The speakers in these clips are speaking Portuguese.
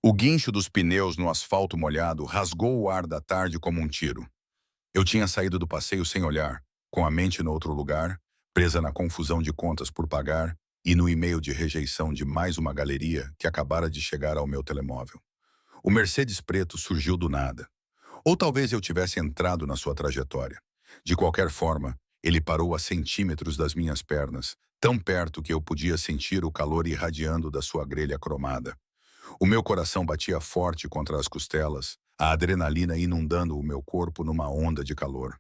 O guincho dos pneus no asfalto molhado rasgou o ar da tarde como um tiro. Eu tinha saído do passeio sem olhar, com a mente no outro lugar, presa na confusão de contas por pagar e no e-mail de rejeição de mais uma galeria que acabara de chegar ao meu telemóvel. O Mercedes preto surgiu do nada. Ou talvez eu tivesse entrado na sua trajetória. De qualquer forma, ele parou a centímetros das minhas pernas, tão perto que eu podia sentir o calor irradiando da sua grelha cromada. O meu coração batia forte contra as costelas, a adrenalina inundando o meu corpo numa onda de calor.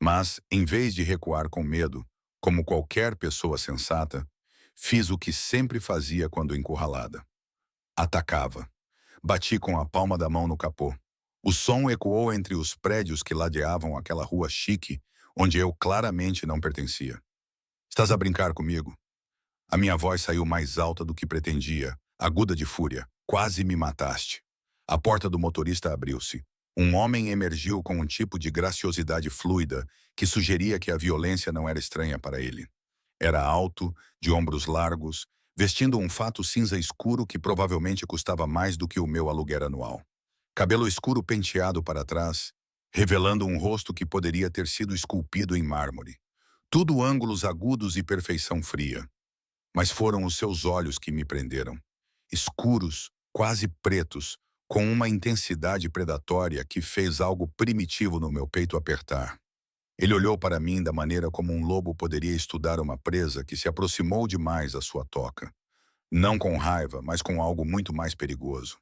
Mas, em vez de recuar com medo, como qualquer pessoa sensata, fiz o que sempre fazia quando encurralada. Atacava. Bati com a palma da mão no capô. O som ecoou entre os prédios que ladeavam aquela rua chique, onde eu claramente não pertencia. Estás a brincar comigo? A minha voz saiu mais alta do que pretendia, aguda de fúria. Quase me mataste. A porta do motorista abriu-se. Um homem emergiu com um tipo de graciosidade fluida que sugeria que a violência não era estranha para ele. Era alto, de ombros largos, vestindo um fato cinza escuro que provavelmente custava mais do que o meu aluguer anual. Cabelo escuro penteado para trás, revelando um rosto que poderia ter sido esculpido em mármore. Tudo ângulos agudos e perfeição fria. Mas foram os seus olhos que me prenderam. Escuros, quase pretos, com uma intensidade predatória que fez algo primitivo no meu peito apertar. Ele olhou para mim da maneira como um lobo poderia estudar uma presa que se aproximou demais à sua toca. Não com raiva, mas com algo muito mais perigoso.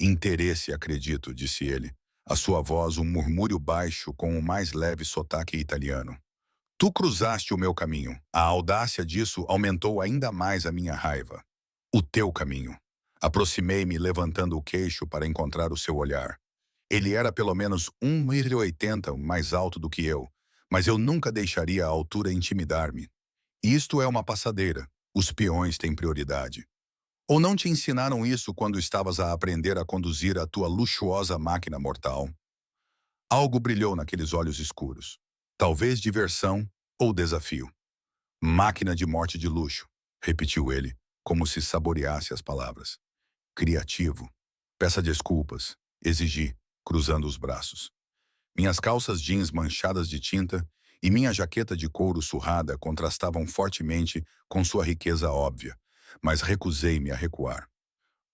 Interesse, acredito, disse ele. A sua voz um murmúrio baixo com o mais leve sotaque italiano. Tu cruzaste o meu caminho. A audácia disso aumentou ainda mais a minha raiva. O teu caminho. Aproximei-me levantando o queixo para encontrar o seu olhar. Ele era pelo menos 1,80 m mais alto do que eu, mas eu nunca deixaria a altura intimidar-me. Isto é uma passadeira. Os peões têm prioridade. Ou não te ensinaram isso quando estavas a aprender a conduzir a tua luxuosa máquina mortal? Algo brilhou naqueles olhos escuros. Talvez diversão ou desafio. Máquina de morte de luxo, repetiu ele, como se saboreasse as palavras. Criativo. Peça desculpas, exigi, cruzando os braços. Minhas calças jeans manchadas de tinta e minha jaqueta de couro surrada contrastavam fortemente com sua riqueza óbvia, mas recusei-me a recuar.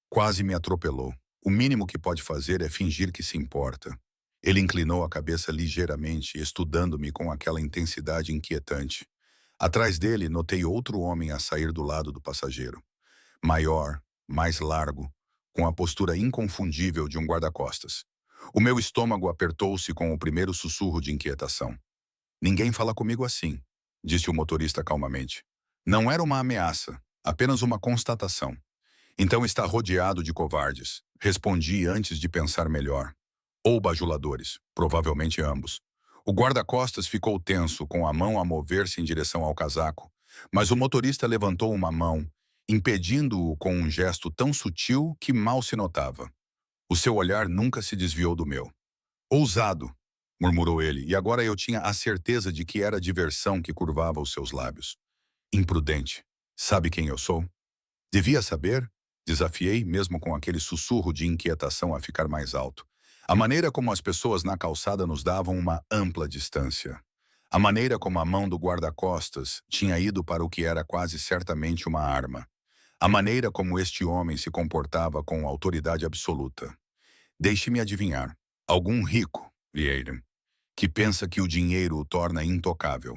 Quase me atropelou. O mínimo que pode fazer é fingir que se importa. Ele inclinou a cabeça ligeiramente, estudando-me com aquela intensidade inquietante. Atrás dele, notei outro homem a sair do lado do passageiro. Maior, mais largo, com a postura inconfundível de um guarda-costas. O meu estômago apertou-se com o primeiro sussurro de inquietação. Ninguém fala comigo assim, disse o motorista calmamente. Não era uma ameaça, apenas uma constatação. Então está rodeado de covardes, respondi antes de pensar melhor. Ou bajuladores, provavelmente ambos. O guarda-costas ficou tenso, com a mão a mover-se em direção ao casaco, mas o motorista levantou uma mão, impedindo-o com um gesto tão sutil que mal se notava. O seu olhar nunca se desviou do meu. Ousado, murmurou ele, e agora eu tinha a certeza de que era a diversão que curvava os seus lábios. Imprudente. Sabe quem eu sou? Devia saber? Desafiei, mesmo com aquele sussurro de inquietação a ficar mais alto. A maneira como as pessoas na calçada nos davam uma ampla distância. A maneira como a mão do guarda-costas tinha ido para o que era quase certamente uma arma. A maneira como este homem se comportava com autoridade absoluta. Deixe-me adivinhar. Algum rico, Vieira, que pensa que o dinheiro o torna intocável.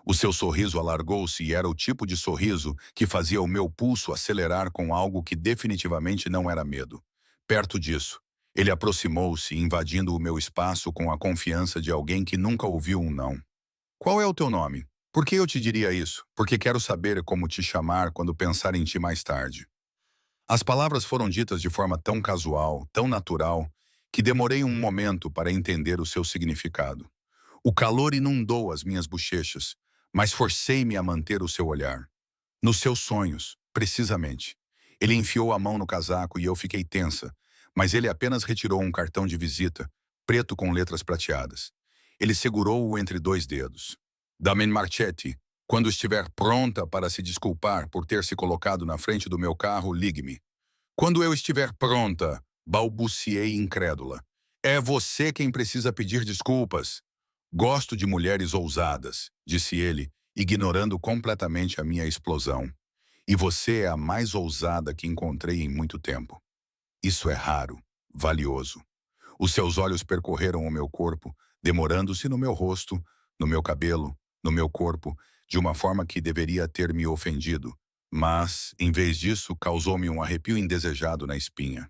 O seu sorriso alargou-se e era o tipo de sorriso que fazia o meu pulso acelerar com algo que definitivamente não era medo. Perto disso, ele aproximou-se, invadindo o meu espaço com a confiança de alguém que nunca ouviu um não. Qual é o teu nome? Por que eu te diria isso? Porque quero saber como te chamar quando pensar em ti mais tarde. As palavras foram ditas de forma tão casual, tão natural, que demorei um momento para entender o seu significado. O calor inundou as minhas bochechas, mas forcei-me a manter o seu olhar. Nos seus sonhos, precisamente. Ele enfiou a mão no casaco e eu fiquei tensa, mas ele apenas retirou um cartão de visita, preto com letras prateadas. Ele segurou-o entre dois dedos. Damen Marchetti, quando estiver pronta para se desculpar por ter se colocado na frente do meu carro, ligue-me. Quando eu estiver pronta, Balbuciei incrédula. É você quem precisa pedir desculpas. Gosto de mulheres ousadas, disse ele, ignorando completamente a minha explosão. E você é a mais ousada que encontrei em muito tempo. Isso é raro, valioso. Os seus olhos percorreram o meu corpo, demorando-se no meu rosto, no meu cabelo, no meu corpo, de uma forma que deveria ter me ofendido. Mas, em vez disso, causou-me um arrepio indesejado na espinha.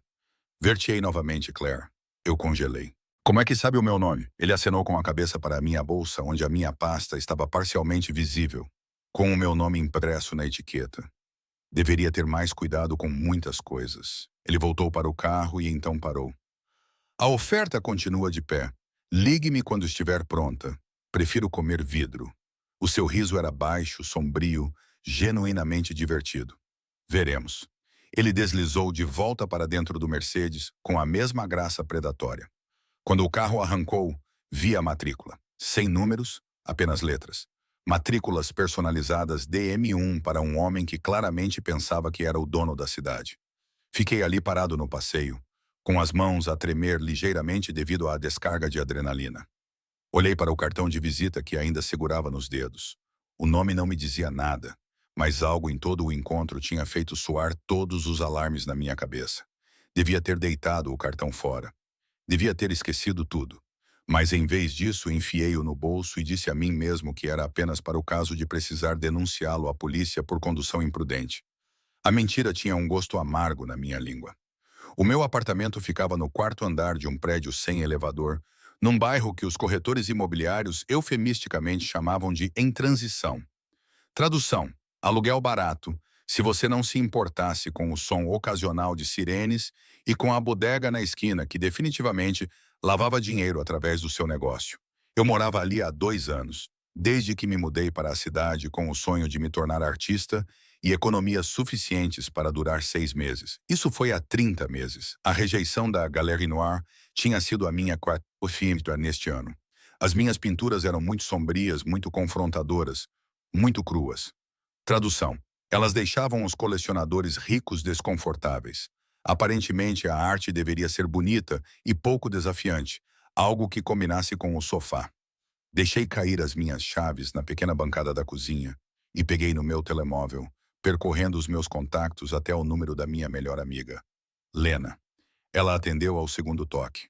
Vertiei novamente, Claire. Eu congelei. Como é que sabe o meu nome? Ele acenou com a cabeça para a minha bolsa, onde a minha pasta estava parcialmente visível, com o meu nome impresso na etiqueta. Deveria ter mais cuidado com muitas coisas. Ele voltou para o carro e então parou. A oferta continua de pé. Ligue-me quando estiver pronta. Prefiro comer vidro. O seu riso era baixo, sombrio, genuinamente divertido. Veremos. Ele deslizou de volta para dentro do Mercedes com a mesma graça predatória. Quando o carro arrancou, vi a matrícula. Sem números, apenas letras. Matrículas personalizadas DM1 para um homem que claramente pensava que era o dono da cidade. Fiquei ali parado no passeio, com as mãos a tremer ligeiramente devido à descarga de adrenalina. Olhei para o cartão de visita que ainda segurava nos dedos. O nome não me dizia nada, mas algo em todo o encontro tinha feito soar todos os alarmes na minha cabeça. Devia ter deitado o cartão fora. Devia ter esquecido tudo. Mas em vez disso, enfiei-o no bolso e disse a mim mesmo que era apenas para o caso de precisar denunciá-lo à polícia por condução imprudente. A mentira tinha um gosto amargo na minha língua. O meu apartamento ficava no quarto andar de um prédio sem elevador, num bairro que os corretores imobiliários eufemisticamente chamavam de em transição. Tradução: aluguel barato, se você não se importasse com o som ocasional de sirenes e com a bodega na esquina que definitivamente lavava dinheiro através do seu negócio. Eu morava ali há 2 anos, desde que me mudei para a cidade com o sonho de me tornar artista e economias suficientes para durar 6 meses. Isso foi há 30 meses. A rejeição da Galerie Noire tinha sido a minha quarta neste ano. As minhas pinturas eram muito sombrias, muito confrontadoras, muito cruas. Tradução: elas deixavam os colecionadores ricos desconfortáveis. Aparentemente, a arte deveria ser bonita e pouco desafiante, algo que combinasse com o sofá. Deixei cair as minhas chaves na pequena bancada da cozinha e peguei no meu telemóvel, percorrendo os meus contactos até o número da minha melhor amiga, Lena. Ela atendeu ao segundo toque.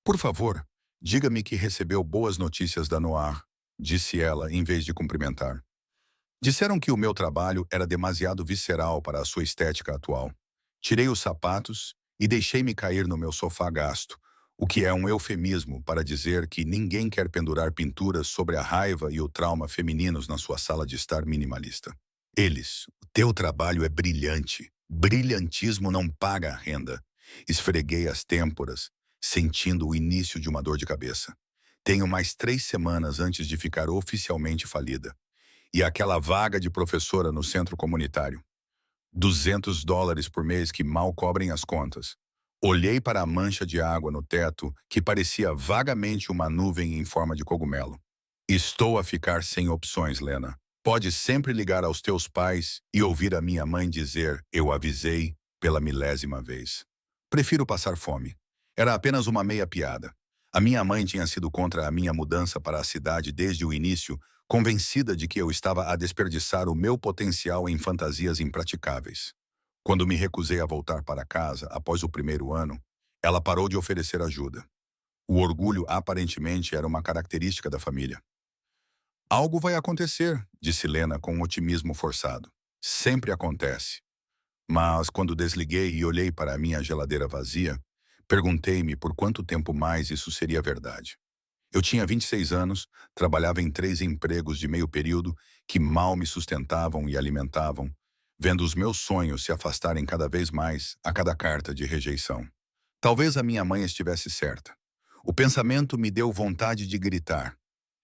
Por favor, diga-me que recebeu boas notícias da Noir, disse ela em vez de cumprimentar. Disseram que o meu trabalho era demasiado visceral para a sua estética atual. Tirei os sapatos e deixei-me cair no meu sofá gasto, o que é um eufemismo para dizer que ninguém quer pendurar pinturas sobre a raiva e o trauma femininos na sua sala de estar minimalista. Eles: o teu trabalho é brilhante. Brilhantismo não paga a renda. Esfreguei as têmporas, sentindo o início de uma dor de cabeça. Tenho mais 3 semanas antes de ficar oficialmente falida. E aquela vaga de professora no centro comunitário. $200 por mês que mal cobrem as contas. Olhei para a mancha de água no teto, que parecia vagamente uma nuvem em forma de cogumelo. Estou a ficar sem opções, Lena. Pode sempre ligar aos teus pais e ouvir a minha mãe dizer "eu avisei" pela milésima vez. Prefiro passar fome. Era apenas uma meia piada. A minha mãe tinha sido contra a minha mudança para a cidade desde o início, convencida de que eu estava a desperdiçar o meu potencial em fantasias impraticáveis. Quando me recusei a voltar para casa após o primeiro ano, ela parou de oferecer ajuda. O orgulho aparentemente era uma característica da família. Algo vai acontecer, disse Lena com um otimismo forçado. Sempre acontece. Mas quando desliguei e olhei para a minha geladeira vazia, perguntei-me por quanto tempo mais isso seria verdade. Eu tinha 26 anos, trabalhava em 3 empregos de meio período que mal me sustentavam e alimentavam, vendo os meus sonhos se afastarem cada vez mais a cada carta de rejeição. Talvez a minha mãe estivesse certa. O pensamento me deu vontade de gritar.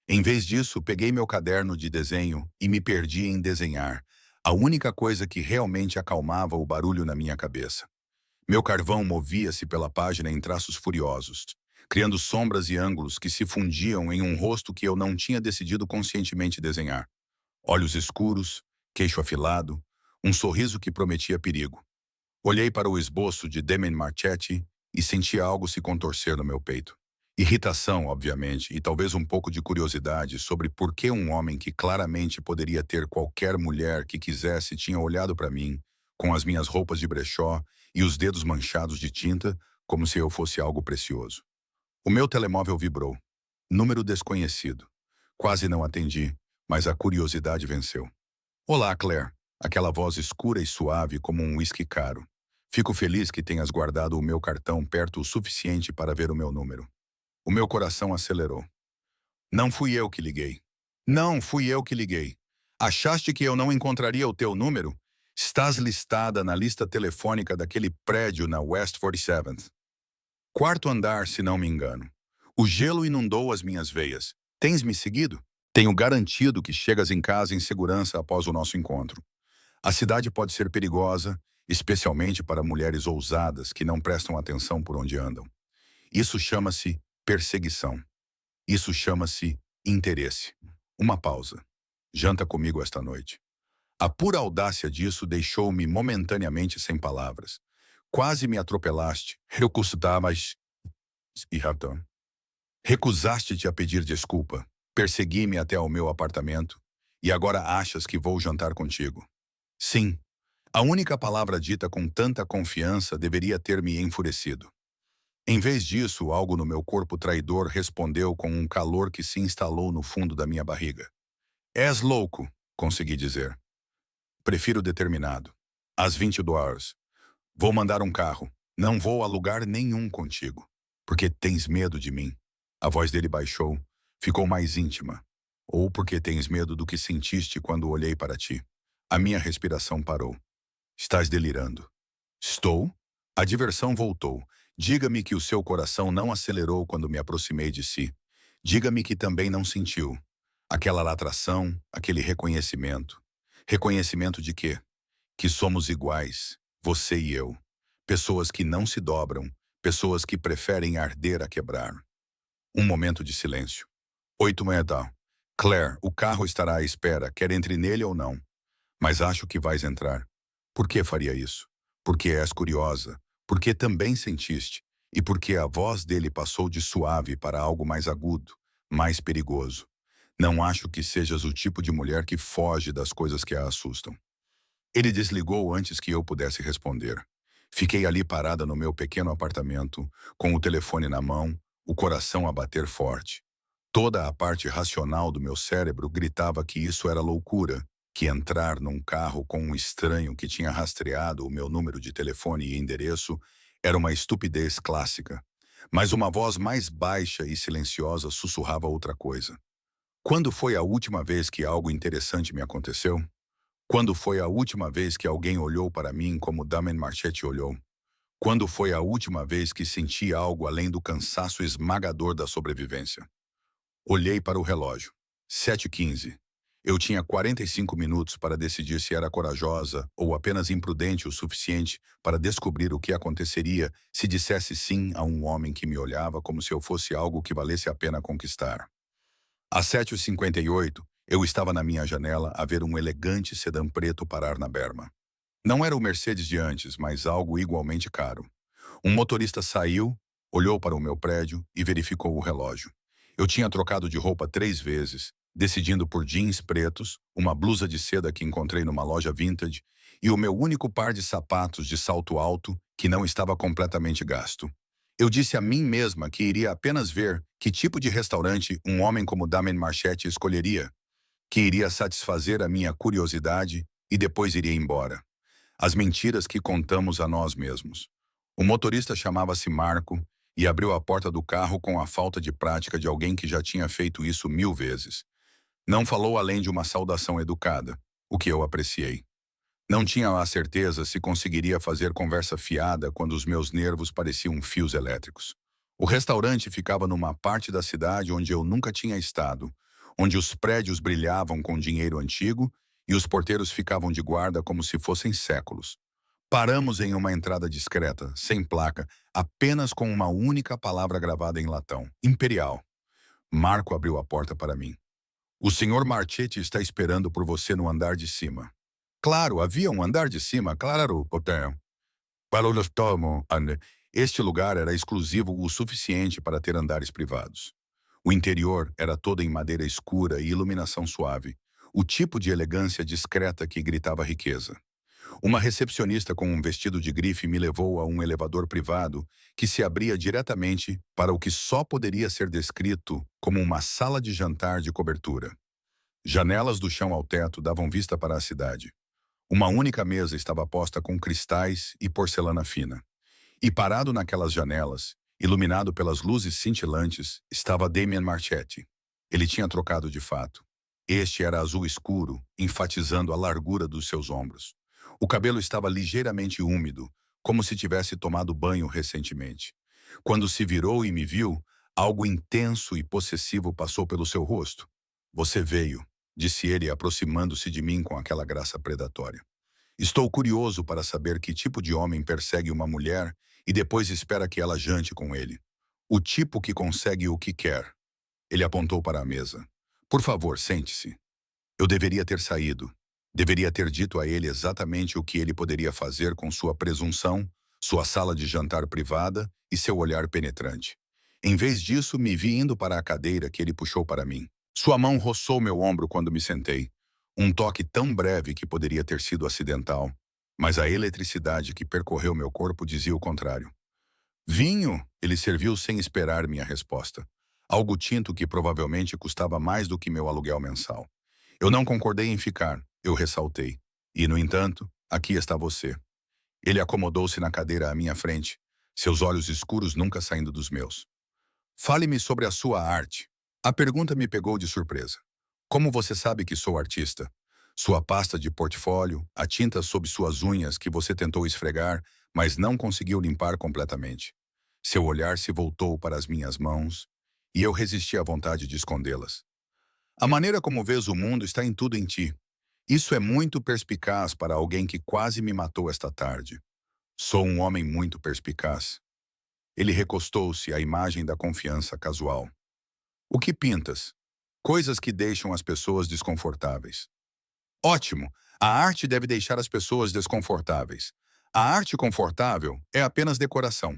Em vez disso, peguei meu caderno de desenho e me perdi em desenhar, a única coisa que realmente acalmava o barulho na minha cabeça. Meu carvão movia-se pela página em traços furiosos, criando sombras e ângulos que se fundiam em um rosto que eu não tinha decidido conscientemente desenhar. Olhos escuros, queixo afilado, um sorriso que prometia perigo. Olhei para o esboço de Demian Marchetti e senti algo se contorcer no meu peito. Irritação, obviamente, e talvez um pouco de curiosidade sobre por que um homem que claramente poderia ter qualquer mulher que quisesse tinha olhado para mim, com as minhas roupas de brechó e os dedos manchados de tinta, como se eu fosse algo precioso. O meu telemóvel vibrou. Número desconhecido. Quase não atendi, mas a curiosidade venceu. Olá, Claire. Aquela voz escura e suave como um uísque caro. Fico feliz que tenhas guardado o meu cartão perto o suficiente para ver o meu número. O meu coração acelerou. Não fui eu que liguei. Não fui eu que liguei. Achaste que eu não encontraria o teu número? Estás listada na lista telefônica daquele prédio na West 47th. Quarto andar, se não me engano. O gelo inundou as minhas veias. Tens me seguido? Tenho garantido que chegas em casa em segurança após o nosso encontro. A cidade pode ser perigosa, especialmente para mulheres ousadas que não prestam atenção por onde andam. Isso chama-se perseguição. Isso chama-se interesse. Uma pausa. Janta comigo esta noite. A pura audácia disso deixou-me momentaneamente sem palavras. Quase me atropelaste. Recusavas. Recusaste-te a pedir desculpa. Persegui-me até ao meu apartamento. E agora achas que vou jantar contigo. Sim. A única palavra dita com tanta confiança deveria ter me enfurecido. Em vez disso, algo no meu corpo traidor respondeu com um calor que se instalou no fundo da minha barriga. És louco, consegui dizer. Prefiro determinado. Às 22 horas. Vou mandar um carro. Não vou a lugar nenhum contigo. Porque tens medo de mim. A voz dele baixou. Ficou mais íntima. Ou porque tens medo do que sentiste quando olhei para ti. A minha respiração parou. Estás delirando. Estou? A diversão voltou. Diga-me que o seu coração não acelerou quando me aproximei de si. Diga-me que também não sentiu. Aquela latração, aquele reconhecimento. Reconhecimento de quê? Que somos iguais, você e eu. Pessoas que não se dobram, pessoas que preferem arder a quebrar. Um momento de silêncio. 8h30. Claire, o carro estará à espera, quer entre nele ou não. Mas acho que vais entrar. Por que faria isso? Porque és curiosa, porque também sentiste, e porque a voz dele passou de suave para algo mais agudo, mais perigoso. Não acho que sejas o tipo de mulher que foge das coisas que a assustam. Ele desligou antes que eu pudesse responder. Fiquei ali parada no meu pequeno apartamento, com o telefone na mão, o coração a bater forte. Toda a parte racional do meu cérebro gritava que isso era loucura, que entrar num carro com um estranho que tinha rastreado o meu número de telefone e endereço era uma estupidez clássica. Mas uma voz mais baixa e silenciosa sussurrava outra coisa. Quando foi a última vez que algo interessante me aconteceu? Quando foi a última vez que alguém olhou para mim como Damien Marchetti olhou? Quando foi a última vez que senti algo além do cansaço esmagador da sobrevivência? Olhei para o relógio. 7h15. Eu tinha 45 minutos para decidir se era corajosa ou apenas imprudente o suficiente para descobrir o que aconteceria se dissesse sim a um homem que me olhava como se eu fosse algo que valesse a pena conquistar. Às 7h58, eu estava na minha janela a ver um elegante sedã preto parar na berma. Não era o Mercedes de antes, mas algo igualmente caro. Um motorista saiu, olhou para o meu prédio e verificou o relógio. Eu tinha trocado de roupa 3 vezes, decidindo por jeans pretos, uma blusa de seda que encontrei numa loja vintage e o meu único par de sapatos de salto alto que não estava completamente gasto. Eu disse a mim mesma que iria apenas ver que tipo de restaurante um homem como Damien Marchetti escolheria, que iria satisfazer a minha curiosidade e depois iria embora. As mentiras que contamos a nós mesmos. O motorista chamava-se Marco e abriu a porta do carro com a falta de prática de alguém que já tinha feito isso 1000 vezes. Não falou além de uma saudação educada, o que eu apreciei. Não tinha a certeza se conseguiria fazer conversa fiada quando os meus nervos pareciam fios elétricos. O restaurante ficava numa parte da cidade onde eu nunca tinha estado, onde os prédios brilhavam com dinheiro antigo e os porteiros ficavam de guarda como se fossem séculos. Paramos em uma entrada discreta, sem placa, apenas com uma única palavra gravada em latão: Imperial. Marco abriu a porta para mim. O senhor Marchetti está esperando por você no andar de cima. Claro, havia um andar de cima, claro, hotel. Tomo, Este lugar era exclusivo o suficiente para ter andares privados. O interior era todo em madeira escura e iluminação suave, o tipo de elegância discreta que gritava riqueza. Uma recepcionista com um vestido de grife me levou a um elevador privado que se abria diretamente para o que só poderia ser descrito como uma sala de jantar de cobertura. Janelas do chão ao teto davam vista para a cidade. Uma única mesa estava posta com cristais e porcelana fina. E parado naquelas janelas, iluminado pelas luzes cintilantes, estava Damien Marchetti. Ele tinha trocado de fato. Este era azul escuro, enfatizando a largura dos seus ombros. O cabelo estava ligeiramente úmido, como se tivesse tomado banho recentemente. Quando se virou e me viu, algo intenso e possessivo passou pelo seu rosto. Você veio, disse ele, aproximando-se de mim com aquela graça predatória. Estou curioso para saber que tipo de homem persegue uma mulher e depois espera que ela jante com ele. O tipo que consegue o que quer. Ele apontou para a mesa. Por favor, sente-se. Eu deveria ter saído. Deveria ter dito a ele exatamente o que ele poderia fazer com sua presunção, sua sala de jantar privada e seu olhar penetrante. Em vez disso, me vi indo para a cadeira que ele puxou para mim. Sua mão roçou meu ombro quando me sentei. Um toque tão breve que poderia ter sido acidental, mas a eletricidade que percorreu meu corpo dizia o contrário. Vinho, ele serviu sem esperar minha resposta. Algo tinto que provavelmente custava mais do que meu aluguel mensal. Eu não concordei em ficar, eu ressaltei. E, no entanto, aqui está você. Ele acomodou-se na cadeira à minha frente, seus olhos escuros nunca saindo dos meus. Fale-me sobre a sua arte. A pergunta me pegou de surpresa. Como você sabe que sou artista? Sua pasta de portfólio, a tinta sob suas unhas que você tentou esfregar, mas não conseguiu limpar completamente. Seu olhar se voltou para as minhas mãos, e eu resisti à vontade de escondê-las. A maneira como vês o mundo está em tudo em ti. Isso é muito perspicaz para alguém que quase me matou esta tarde. Sou um homem muito perspicaz. Ele recostou-se à imagem da confiança casual. O que pintas? Coisas que deixam as pessoas desconfortáveis. Ótimo! A arte deve deixar as pessoas desconfortáveis. A arte confortável é apenas decoração.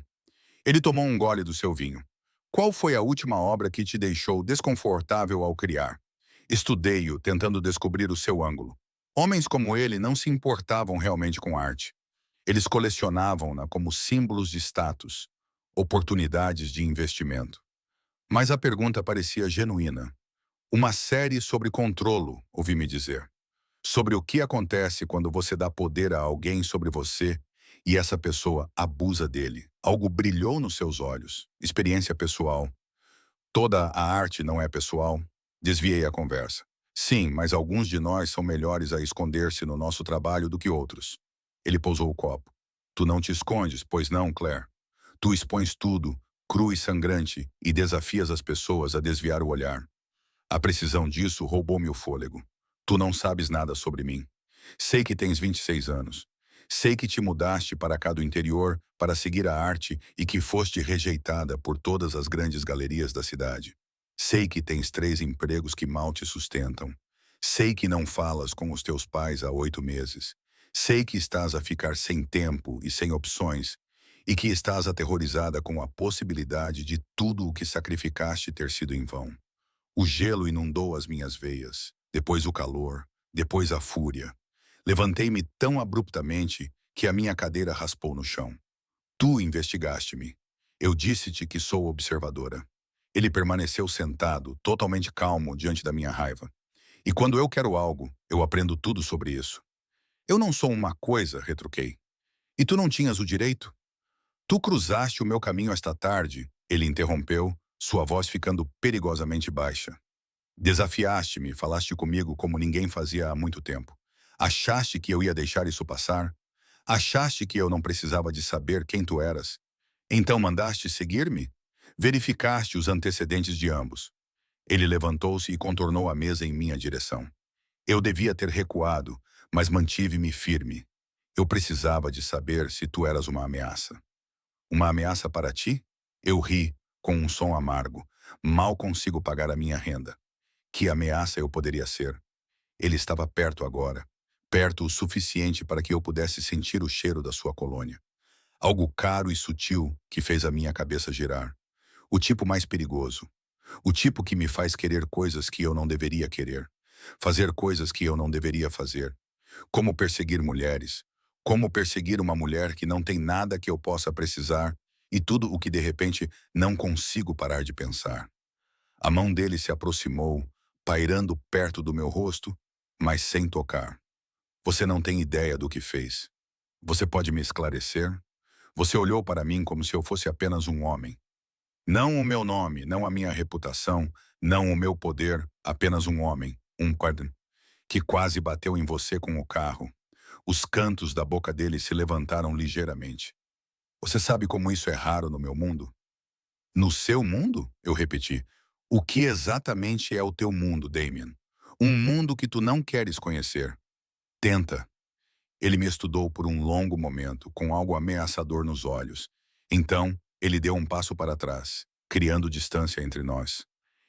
Ele tomou um gole do seu vinho. Qual foi a última obra que te deixou desconfortável ao criar? Estudei-o, tentando descobrir o seu ângulo. Homens como ele não se importavam realmente com arte. Eles colecionavam-na como símbolos de status, oportunidades de investimento. Mas a pergunta parecia genuína. Uma série sobre controlo, ouvi-me dizer. Sobre o que acontece quando você dá poder a alguém sobre você e essa pessoa abusa dele. Algo brilhou nos seus olhos. Experiência pessoal. Toda a arte não é pessoal? Desviei a conversa. Sim, mas alguns de nós são melhores a esconder-se no nosso trabalho do que outros. Ele pousou o copo. Tu não te escondes, pois não, Claire? Tu expões tudo, cru e sangrante, e desafias as pessoas a desviar o olhar. A precisão disso roubou-me o fôlego. Tu não sabes nada sobre mim. Sei que tens 26 anos. Sei que te mudaste para cá do interior para seguir a arte e que foste rejeitada por todas as grandes galerias da cidade. Sei que tens 3 empregos que mal te sustentam. Sei que não falas com os teus pais há 8 meses. Sei que estás a ficar sem tempo e sem opções e que estás aterrorizada com a possibilidade de tudo o que sacrificaste ter sido em vão. O gelo inundou as minhas veias, depois o calor, depois a fúria. Levantei-me tão abruptamente que a minha cadeira raspou no chão. Tu investigaste-me. Eu disse-te que sou observadora. Ele permaneceu sentado, totalmente calmo diante da minha raiva. E quando eu quero algo, eu aprendo tudo sobre isso. Eu não sou uma coisa, retruquei. E tu não tinhas o direito? Tu cruzaste o meu caminho esta tarde, ele interrompeu, sua voz ficando perigosamente baixa. Desafiaste-me, falaste comigo como ninguém fazia há muito tempo. Achaste que eu ia deixar isso passar? Achaste que eu não precisava de saber quem tu eras? Então mandaste seguir-me? Verificaste os antecedentes de ambos. Ele levantou-se e contornou a mesa em minha direção. Eu devia ter recuado, mas mantive-me firme. Eu precisava de saber se tu eras uma ameaça. Uma ameaça para ti? Eu ri, com um som amargo. Mal consigo pagar a minha renda. Que ameaça eu poderia ser? Ele estava perto agora. Perto o suficiente para que eu pudesse sentir o cheiro da sua colônia. Algo caro e sutil que fez a minha cabeça girar. O tipo mais perigoso. O tipo que me faz querer coisas que eu não deveria querer. Fazer coisas que eu não deveria fazer. Como perseguir mulheres. Como perseguir uma mulher que não tem nada que eu possa precisar e tudo o que de repente não consigo parar de pensar. A mão dele se aproximou, pairando perto do meu rosto, mas sem tocar. Você não tem ideia do que fez. Você pode me esclarecer? Você olhou para mim como se eu fosse apenas um homem. Não o meu nome, não a minha reputação, não o meu poder, apenas um homem, um quadro, que quase bateu em você com o carro. Os cantos da boca dele se levantaram ligeiramente. Você sabe como isso é raro no meu mundo? No seu mundo? Eu repeti. O que exatamente é o teu mundo, Damien? Um mundo que tu não queres conhecer. Tenta. Ele me estudou por um longo momento, com algo ameaçador nos olhos. Então, ele deu um passo para trás, criando distância entre nós.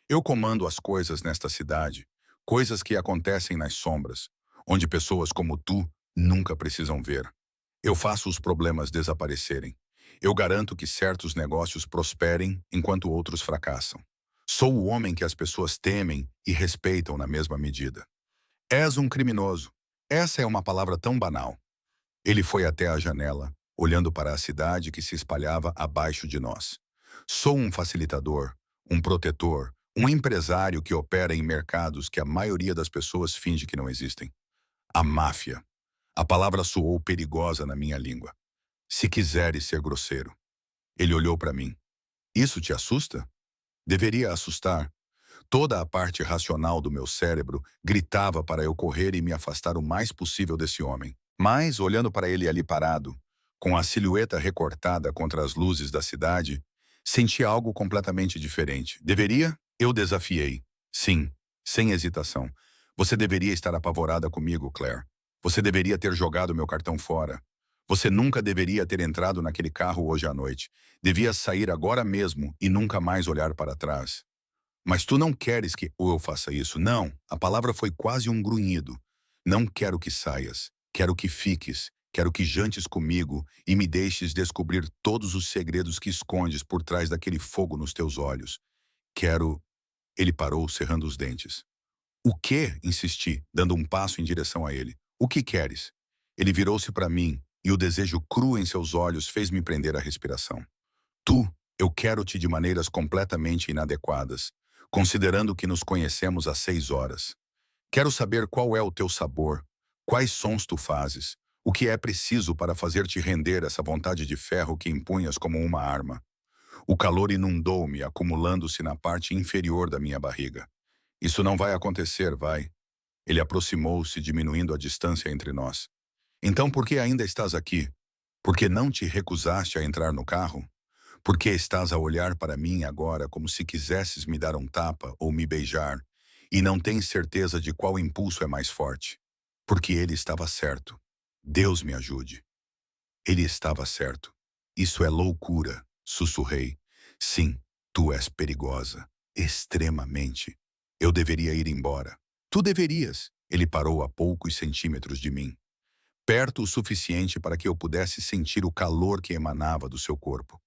Eu comando as coisas nesta cidade, coisas que acontecem nas sombras, onde pessoas como tu nunca precisam ver. Eu faço os problemas desaparecerem. Eu garanto que certos negócios prosperem enquanto outros fracassam. Sou o homem que as pessoas temem e respeitam na mesma medida. És um criminoso. Essa é uma palavra tão banal. Ele foi até a janela, olhando para a cidade que se espalhava abaixo de nós. Sou um facilitador, um protetor, um empresário que opera em mercados que a maioria das pessoas finge que não existem. A máfia. A palavra soou perigosa na minha língua. Se quiseres ser grosseiro. Ele olhou para mim. Isso te assusta? Deveria assustar. Toda a parte racional do meu cérebro gritava para eu correr e me afastar o mais possível desse homem. Mas, olhando para ele ali parado, com a silhueta recortada contra as luzes da cidade, senti algo completamente diferente. Deveria? Eu desafiei. Sim, sem hesitação. Você deveria estar apavorada comigo, Claire. Você deveria ter jogado meu cartão fora. Você nunca deveria ter entrado naquele carro hoje à noite. Devia sair agora mesmo e nunca mais olhar para trás. Mas tu não queres que eu faça isso. Não, a palavra foi quase um grunhido. Não quero que saias. Quero que fiques. Quero que jantes comigo e me deixes descobrir todos os segredos que escondes por trás daquele fogo nos teus olhos. Quero... Ele parou, cerrando os dentes. O quê? Insisti, dando um passo em direção a ele. O que queres? Ele virou-se para mim e o desejo cru em seus olhos fez-me prender a respiração. Tu, eu quero-te de maneiras completamente inadequadas, considerando que nos conhecemos há 6 horas. Quero saber qual é o teu sabor, quais sons tu fazes, o que é preciso para fazer-te render essa vontade de ferro que empunhas como uma arma. O calor inundou-me, acumulando-se na parte inferior da minha barriga. Isso não vai acontecer, vai. Ele aproximou-se, diminuindo a distância entre nós. Então por que ainda estás aqui? Por que não te recusaste a entrar no carro? Por que estás a olhar para mim agora como se quisesses me dar um tapa ou me beijar e não tens certeza de qual impulso é mais forte? Porque ele estava certo. Deus me ajude. Ele estava certo. Isso é loucura, sussurrei. Sim, tu és perigosa. Extremamente. Eu deveria ir embora. Tu deverias. Ele parou a poucos centímetros de mim. Perto o suficiente para que eu pudesse sentir o calor que emanava do seu corpo.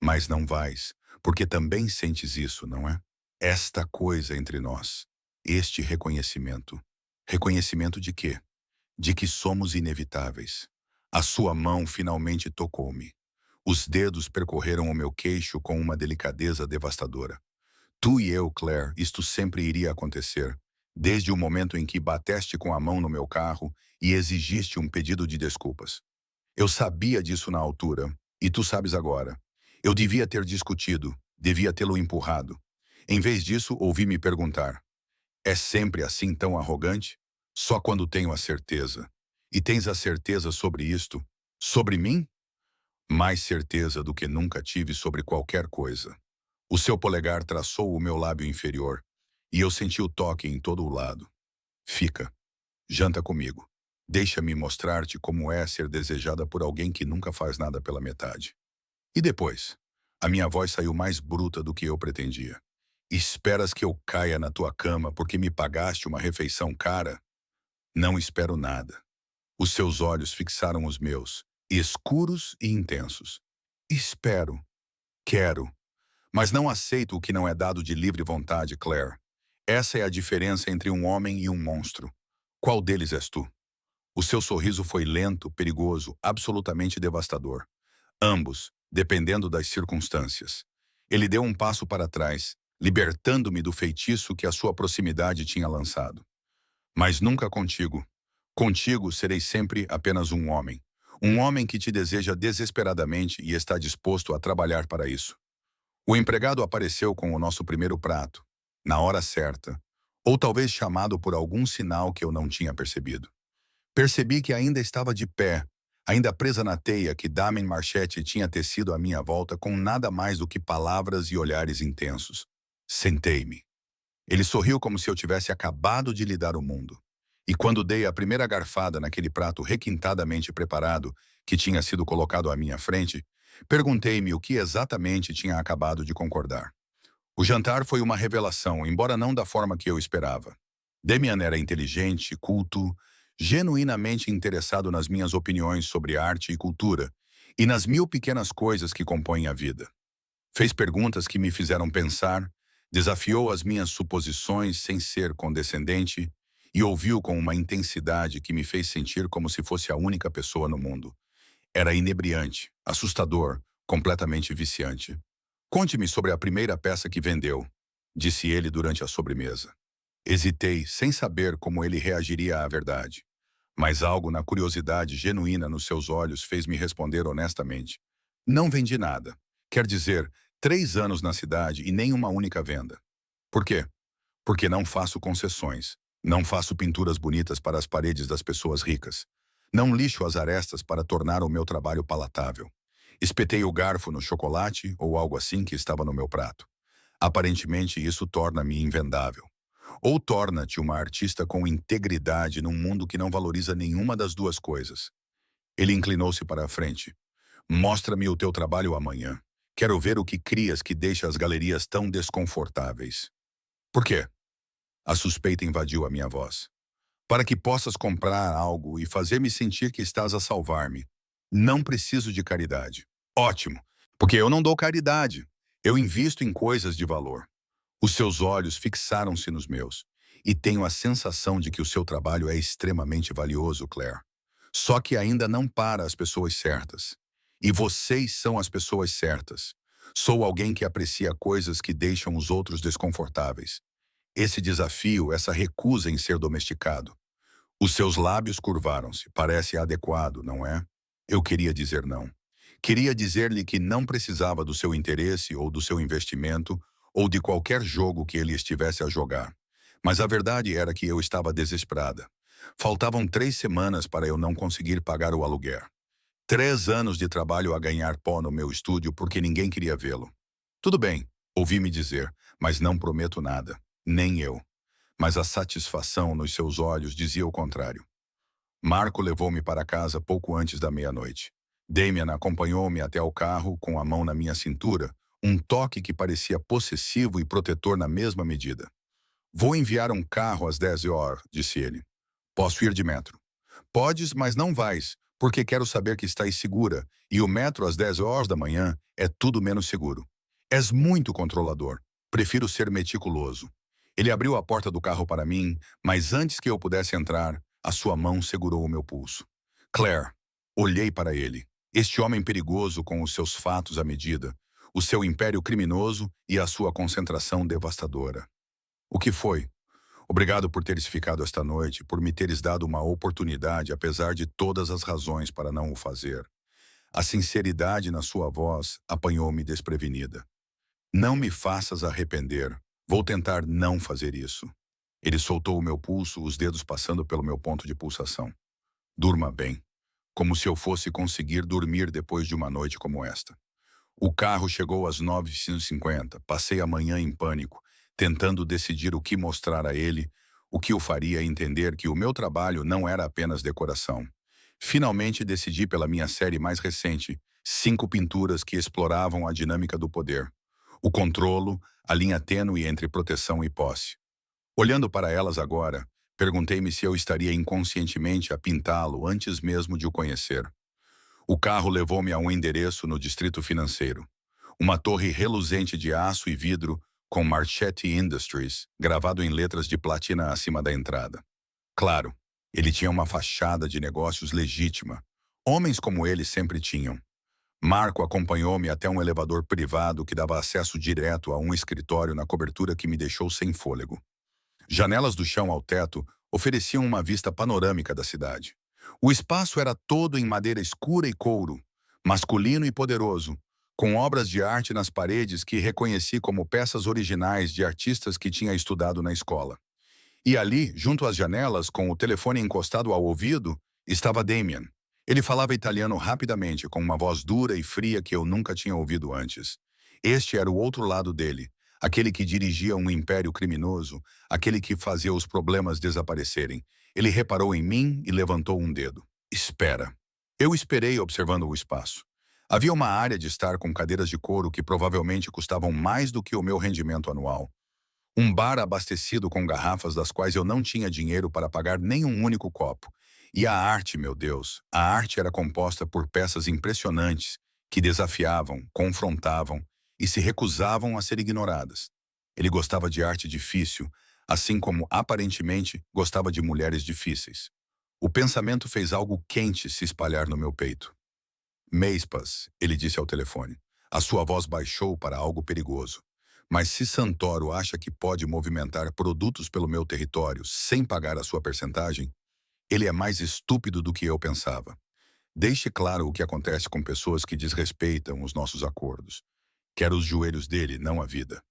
Mas não vais, porque também sentes isso, não é? Esta coisa entre nós, este reconhecimento. Reconhecimento de quê? De que somos inevitáveis. A sua mão finalmente tocou-me. Os dedos percorreram o meu queixo com uma delicadeza devastadora. Tu e eu, Claire, isto sempre iria acontecer, desde o momento em que bateste com a mão no meu carro e exigiste um pedido de desculpas. Eu sabia disso na altura, e tu sabes agora. Eu devia ter discutido, devia tê-lo empurrado. Em vez disso, ouvi me perguntar: é sempre assim tão arrogante? Só quando tenho a certeza. E tens a certeza sobre isto? Sobre mim? Mais certeza do que nunca tive sobre qualquer coisa. O seu polegar traçou o meu lábio inferior, e eu senti o toque em todo o lado. Fica. Janta comigo. Deixa-me mostrar-te como é ser desejada por alguém que nunca faz nada pela metade. E depois? A minha voz saiu mais bruta do que eu pretendia. Esperas que eu caia na tua cama porque me pagaste uma refeição cara? Não espero nada. Os seus olhos fixaram os meus, escuros e intensos. Espero, quero, mas não aceito o que não é dado de livre vontade, Claire. Essa é a diferença entre um homem e um monstro. Qual deles és tu? O seu sorriso foi lento, perigoso, absolutamente devastador. Ambos, dependendo das circunstâncias. Ele deu um passo para trás, libertando-me do feitiço que a sua proximidade tinha lançado. Mas nunca contigo. Contigo serei sempre apenas um homem. Um homem que te deseja desesperadamente e está disposto a trabalhar para isso. O empregado apareceu com o nosso primeiro prato, na hora certa, ou talvez chamado por algum sinal que eu não tinha percebido. Percebi que ainda estava de pé, ainda presa na teia que Damien Marchetti tinha tecido à minha volta com nada mais do que palavras e olhares intensos. Sentei-me. Ele sorriu como se eu tivesse acabado de lhe dar o mundo. E quando dei a primeira garfada naquele prato requintadamente preparado que tinha sido colocado à minha frente, perguntei-me o que exatamente tinha acabado de concordar. O jantar foi uma revelação, embora não da forma que eu esperava. Damian era inteligente, culto, genuinamente interessado nas minhas opiniões sobre arte e cultura, e nas mil pequenas coisas que compõem a vida. Fez perguntas que me fizeram pensar, desafiou as minhas suposições sem ser condescendente e ouviu com uma intensidade que me fez sentir como se fosse a única pessoa no mundo. Era inebriante, assustador, completamente viciante. Conte-me sobre a primeira peça que vendeu, disse ele durante a sobremesa. Hesitei, sem saber como ele reagiria à verdade. Mas algo na curiosidade genuína nos seus olhos fez-me responder honestamente. Não vendi nada. Quer dizer, 3 anos na cidade e nem uma única venda. Por quê? Porque não faço concessões. Não faço pinturas bonitas para as paredes das pessoas ricas. Não lixo as arestas para tornar o meu trabalho palatável. Espetei o garfo no chocolate ou algo assim que estava no meu prato. Aparentemente, isso torna-me invendável. Ou torna-te uma artista com integridade num mundo que não valoriza nenhuma das duas coisas. Ele inclinou-se para a frente. Mostra-me o teu trabalho amanhã. Quero ver o que crias que deixa as galerias tão desconfortáveis. Por quê? A suspeita invadiu a minha voz. Para que possas comprar algo e fazer-me sentir que estás a salvar-me. Não preciso de caridade. Ótimo, porque eu não dou caridade. Eu invisto em coisas de valor. Os seus olhos fixaram-se nos meus, e tenho a sensação de que o seu trabalho é extremamente valioso, Claire. Só que ainda não para as pessoas certas. E vocês são as pessoas certas. Sou alguém que aprecia coisas que deixam os outros desconfortáveis. Esse desafio, essa recusa em ser domesticado. Os seus lábios curvaram-se. Parece adequado, não é? Eu queria dizer não. Queria dizer-lhe que não precisava do seu interesse ou do seu investimento ou de qualquer jogo que ele estivesse a jogar. Mas a verdade era que eu estava desesperada. Faltavam 3 semanas para eu não conseguir pagar o aluguer. 3 anos de trabalho a ganhar pó no meu estúdio porque ninguém queria vê-lo. Tudo bem, ouvi-me dizer, mas não prometo nada. Nem eu. Mas a satisfação nos seus olhos dizia o contrário. Marco levou-me para casa pouco antes da meia-noite. Damian acompanhou-me até o carro com a mão na minha cintura, um toque que parecia possessivo e protetor na mesma medida. Vou enviar um carro às 10 horas, disse ele. Posso ir de metro. Podes, mas não vais, porque quero saber que estás segura, e o metro às 10 horas da manhã é tudo menos seguro. És muito controlador. Prefiro ser meticuloso. Ele abriu a porta do carro para mim, mas antes que eu pudesse entrar, a sua mão segurou o meu pulso. Claire, olhei para ele. Este homem perigoso com os seus fatos à medida, o seu império criminoso e a sua concentração devastadora. O que foi? Obrigado por teres ficado esta noite, por me teres dado uma oportunidade, apesar de todas as razões para não o fazer. A sinceridade na sua voz apanhou-me desprevenida. Não me faças arrepender. Vou tentar não fazer isso. Ele soltou o meu pulso, os dedos passando pelo meu ponto de pulsação. Durma bem. Como se eu fosse conseguir dormir depois de uma noite como esta. O carro chegou às 9h50. Passei a manhã em pânico, tentando decidir o que mostrar a ele, o que o faria entender que o meu trabalho não era apenas decoração. Finalmente decidi pela minha série mais recente, 5 pinturas que exploravam a dinâmica do poder. O controlo, a linha tênue entre proteção e posse. Olhando para elas agora, perguntei-me se eu estaria inconscientemente a pintá-lo antes mesmo de o conhecer. O carro levou-me a um endereço no distrito financeiro. Uma torre reluzente de aço e vidro com Marchetti Industries gravado em letras de platina acima da entrada. Claro, ele tinha uma fachada de negócios legítima. Homens como ele sempre tinham. Marco acompanhou-me até um elevador privado que dava acesso direto a um escritório na cobertura que me deixou sem fôlego. Janelas do chão ao teto ofereciam uma vista panorâmica da cidade. O espaço era todo em madeira escura e couro, masculino e poderoso, com obras de arte nas paredes que reconheci como peças originais de artistas que tinha estudado na escola. E ali, junto às janelas, com o telefone encostado ao ouvido, estava Damien. Ele falava italiano rapidamente, com uma voz dura e fria que eu nunca tinha ouvido antes. Este era o outro lado dele, aquele que dirigia um império criminoso, aquele que fazia os problemas desaparecerem. Ele reparou em mim e levantou um dedo. Espera. Eu esperei observando o espaço. Havia uma área de estar com cadeiras de couro que provavelmente custavam mais do que o meu rendimento anual. Um bar abastecido com garrafas das quais eu não tinha dinheiro para pagar nem um único copo. E a arte, meu Deus, a arte era composta por peças impressionantes que desafiavam, confrontavam e se recusavam a ser ignoradas. Ele gostava de arte difícil, assim como, aparentemente, gostava de mulheres difíceis. O pensamento fez algo quente se espalhar no meu peito. Meispas, ele disse ao telefone. A sua voz baixou para algo perigoso. Mas se Santoro acha que pode movimentar produtos pelo meu território sem pagar a sua percentagem, ele é mais estúpido do que eu pensava. Deixe claro o que acontece com pessoas que desrespeitam os nossos acordos. Quero os joelhos dele, não a vida.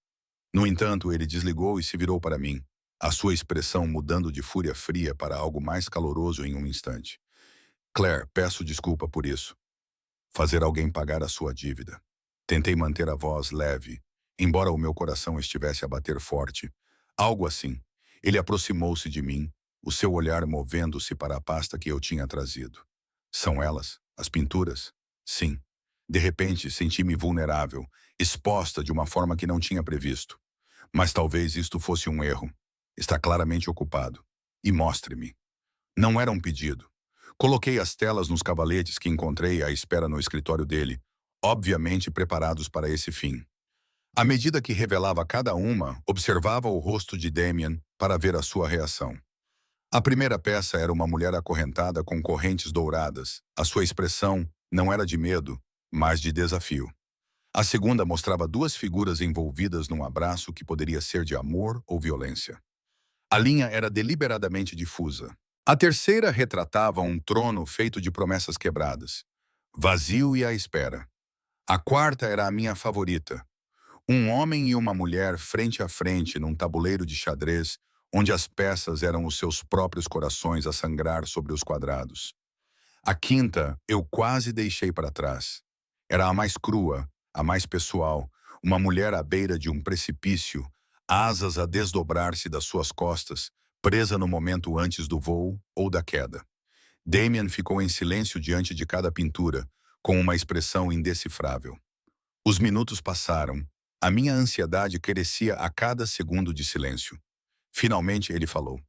No entanto, ele desligou e se virou para mim, a sua expressão mudando de fúria fria para algo mais caloroso em um instante. Claire, peço desculpa por isso. Fazer alguém pagar a sua dívida. Tentei manter a voz leve, embora o meu coração estivesse a bater forte. Algo assim. Ele aproximou-se de mim, o seu olhar movendo-se para a pasta que eu tinha trazido. São elas? As pinturas? Sim. De repente, senti-me vulnerável, exposta de uma forma que não tinha previsto. Mas talvez isto fosse um erro. Está claramente ocupado. E mostre-me. Não era um pedido. Coloquei as telas nos cavaletes que encontrei à espera no escritório dele, obviamente preparados para esse fim. À medida que revelava cada uma, observava o rosto de Damien para ver a sua reação. A primeira peça era uma mulher acorrentada com correntes douradas. A sua expressão não era de medo, mas de desafio. A segunda mostrava duas figuras envolvidas num abraço que poderia ser de amor ou violência. A linha era deliberadamente difusa. A terceira retratava um trono feito de promessas quebradas, vazio e à espera. A quarta era a minha favorita. Um homem e uma mulher frente a frente num tabuleiro de xadrez, onde as peças eram os seus próprios corações a sangrar sobre os quadrados. A quinta eu quase deixei para trás. Era a mais crua, a mais pessoal, uma mulher à beira de um precipício, asas a desdobrar-se das suas costas, presa no momento antes do voo ou da queda. Damien ficou em silêncio diante de cada pintura, com uma expressão indecifrável. Os minutos passaram. A minha ansiedade crescia a cada segundo de silêncio. Finalmente ele falou.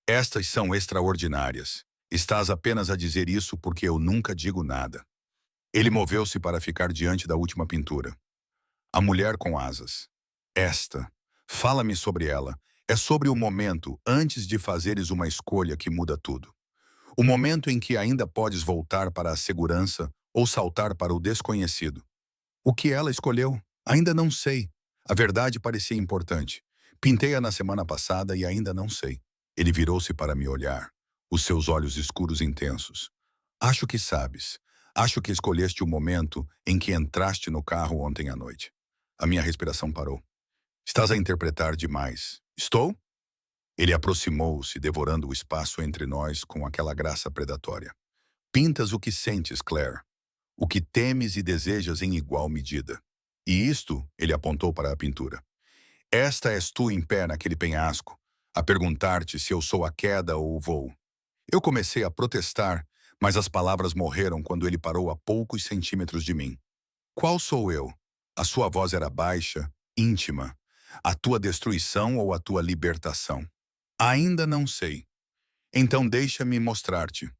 Estas são extraordinárias. Estás apenas a dizer isso porque eu nunca digo nada. Ele moveu-se para ficar diante da última pintura. A mulher com asas. Esta. Fala-me sobre ela. É sobre o momento antes de fazeres uma escolha que muda tudo. O momento em que ainda podes voltar para a segurança ou saltar para o desconhecido. O que ela escolheu? Ainda não sei. A verdade parecia importante. Pintei-a na semana passada e ainda não sei. Ele virou-se para me olhar, os seus olhos escuros intensos. Acho que sabes. Acho que escolheste o momento em que entraste no carro ontem à noite. A minha respiração parou. Estás a interpretar demais. Estou? Ele aproximou-se, devorando o espaço entre nós com aquela graça predatória. Pintas o que sentes, Claire. O que temes e desejas em igual medida. E isto, ele apontou para a pintura. Esta és tu em pé naquele penhasco, a perguntar-te se eu sou a queda ou o voo. Eu comecei a protestar, mas as palavras morreram quando ele parou a poucos centímetros de mim. Qual sou eu? A sua voz era baixa, íntima. A tua destruição ou a tua libertação? Ainda não sei. Então deixa-me mostrar-te.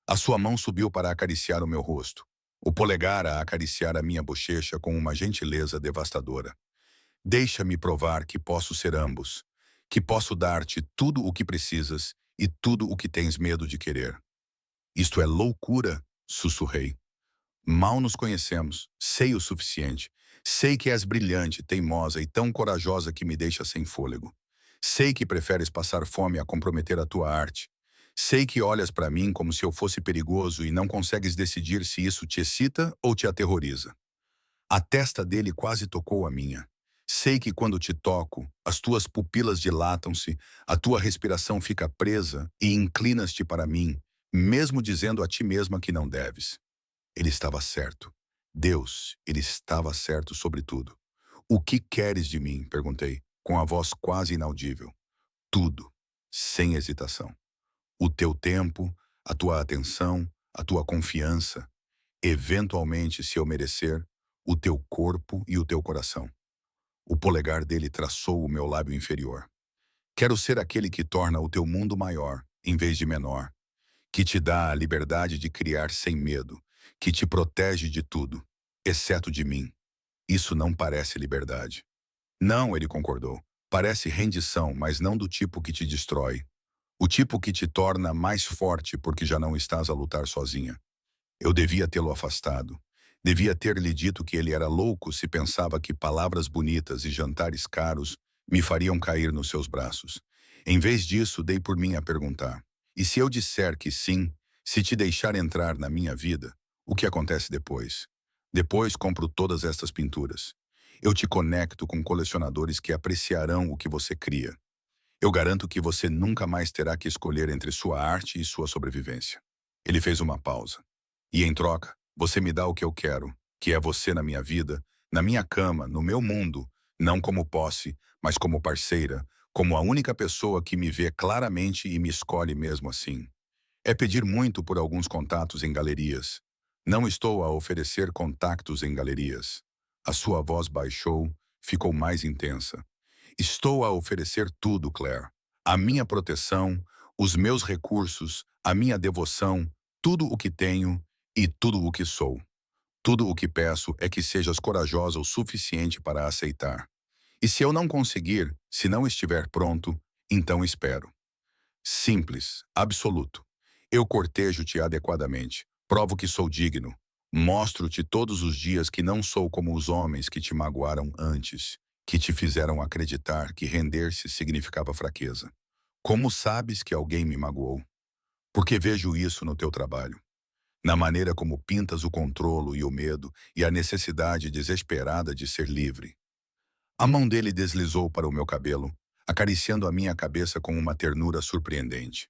A sua mão subiu para acariciar o meu rosto. o polegar a acariciar a minha bochecha com uma gentileza devastadora. Deixa-me provar que posso ser ambos, que posso dar-te tudo o que precisas e tudo o que tens medo de querer. Isto é loucura, sussurrei. Mal nos conhecemos, sei o suficiente. Sei que és brilhante, teimosa e tão corajosa que me deixa sem fôlego. Sei que preferes passar fome a comprometer a tua arte. Sei que olhas para mim como se eu fosse perigoso e não consegues decidir se isso te excita ou te aterroriza. A testa dele quase tocou a minha. Sei que quando te toco, as tuas pupilas dilatam-se, a tua respiração fica presa e inclinas-te para mim, mesmo dizendo a ti mesma que não deves. Ele estava certo. Deus, ele estava certo sobre tudo. O que queres de mim? Perguntei, com a voz quase inaudível. Tudo, sem hesitação. O teu tempo, a tua atenção, a tua confiança. Eventualmente, se eu merecer, o teu corpo e o teu coração. O polegar dele traçou o meu lábio inferior. Quero ser aquele que torna o teu mundo maior, em vez de menor, que te dá a liberdade de criar sem medo, que te protege de tudo, exceto de mim. Isso não parece liberdade. Não, ele concordou. Parece rendição, mas não do tipo que te destrói. O tipo que te torna mais forte porque já não estás a lutar sozinha. Eu devia tê-lo afastado. Devia ter-lhe dito que ele era louco se pensava que palavras bonitas e jantares caros me fariam cair nos seus braços. Em vez disso, dei por mim a perguntar. E se eu disser que sim, se te deixar entrar na minha vida, o que acontece depois? Depois compro todas estas pinturas. Eu te conecto com colecionadores que apreciarão o que você cria. Eu garanto que você nunca mais terá que escolher entre sua arte e sua sobrevivência. Ele fez uma pausa. E em troca, você me dá o que eu quero, que é você na minha vida, na minha cama, no meu mundo, não como posse, mas como parceira, como a única pessoa que me vê claramente e me escolhe mesmo assim. É pedir muito por alguns contatos em galerias. Não estou a oferecer contactos em galerias. A sua voz baixou, ficou mais intensa. Estou a oferecer tudo, Claire. A minha proteção, os meus recursos, a minha devoção, tudo o que tenho e tudo o que sou. Tudo o que peço é que sejas corajosa o suficiente para aceitar. E se eu não conseguir, se não estiver pronto, então espero. Simples, absoluto. Eu cortejo-te adequadamente, provo que sou digno, mostro-te todos os dias que não sou como os homens que te magoaram antes, que te fizeram acreditar que render-se significava fraqueza. Como sabes que alguém me magoou? Porque vejo isso no teu trabalho. Na maneira como pintas o controlo e o medo e a necessidade desesperada de ser livre. A mão dele deslizou para o meu cabelo, acariciando a minha cabeça com uma ternura surpreendente.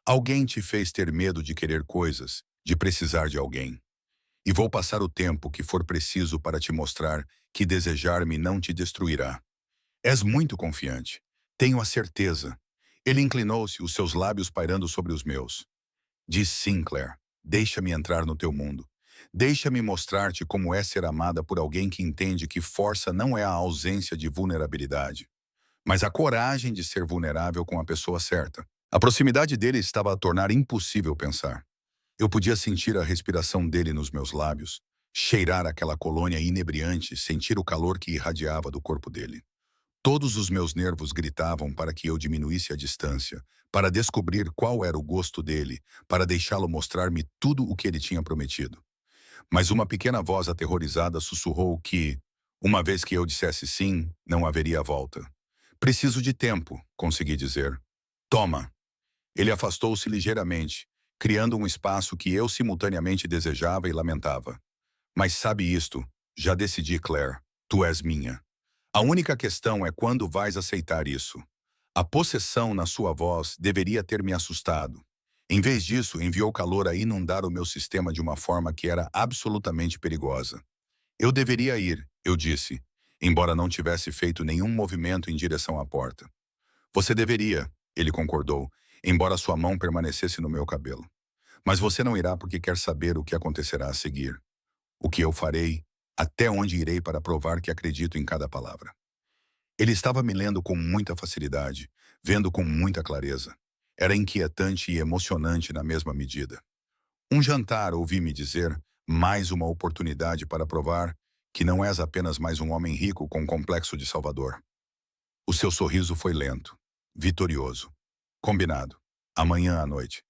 Alguém te fez ter medo de querer coisas, de precisar de alguém. E vou passar o tempo que for preciso para te mostrar que desejar-me não te destruirá. És muito confiante. Tenho a certeza. Ele inclinou-se, os seus lábios pairando sobre os meus. Diz sim, Claire. Deixa-me entrar no teu mundo. Deixa-me mostrar-te como é ser amada por alguém que entende que força não é a ausência de vulnerabilidade, mas a coragem de ser vulnerável com a pessoa certa. A proximidade dele estava a tornar impossível pensar. Eu podia sentir a respiração dele nos meus lábios, cheirar aquela colônia inebriante, sentir o calor que irradiava do corpo dele. Todos os meus nervos gritavam para que eu diminuísse a distância, para descobrir qual era o gosto dele, para deixá-lo mostrar-me tudo o que ele tinha prometido. Mas uma pequena voz aterrorizada sussurrou que, uma vez que eu dissesse sim, não haveria volta. Preciso de tempo, consegui dizer. Toma. Ele afastou-se ligeiramente, criando um espaço que eu simultaneamente desejava e lamentava. Mas sabe isto, já decidi, Claire, tu és minha. A única questão é quando vais aceitar isso. A possessão na sua voz deveria ter me assustado. Em vez disso, enviou calor a inundar o meu sistema de uma forma que era absolutamente perigosa. Eu deveria ir, eu disse, embora não tivesse feito nenhum movimento em direção à porta. Você deveria, ele concordou, embora sua mão permanecesse no meu cabelo. Mas você não irá porque quer saber o que acontecerá a seguir. O que eu farei, até onde irei para provar que acredito em cada palavra. Ele estava me lendo com muita facilidade, vendo com muita clareza. Era inquietante e emocionante na mesma medida. Um jantar, ouvi-me dizer, Mais uma oportunidade para provar que não és apenas mais um homem rico com um complexo de Salvador. O seu sorriso foi lento, vitorioso. Combinado. Amanhã à noite.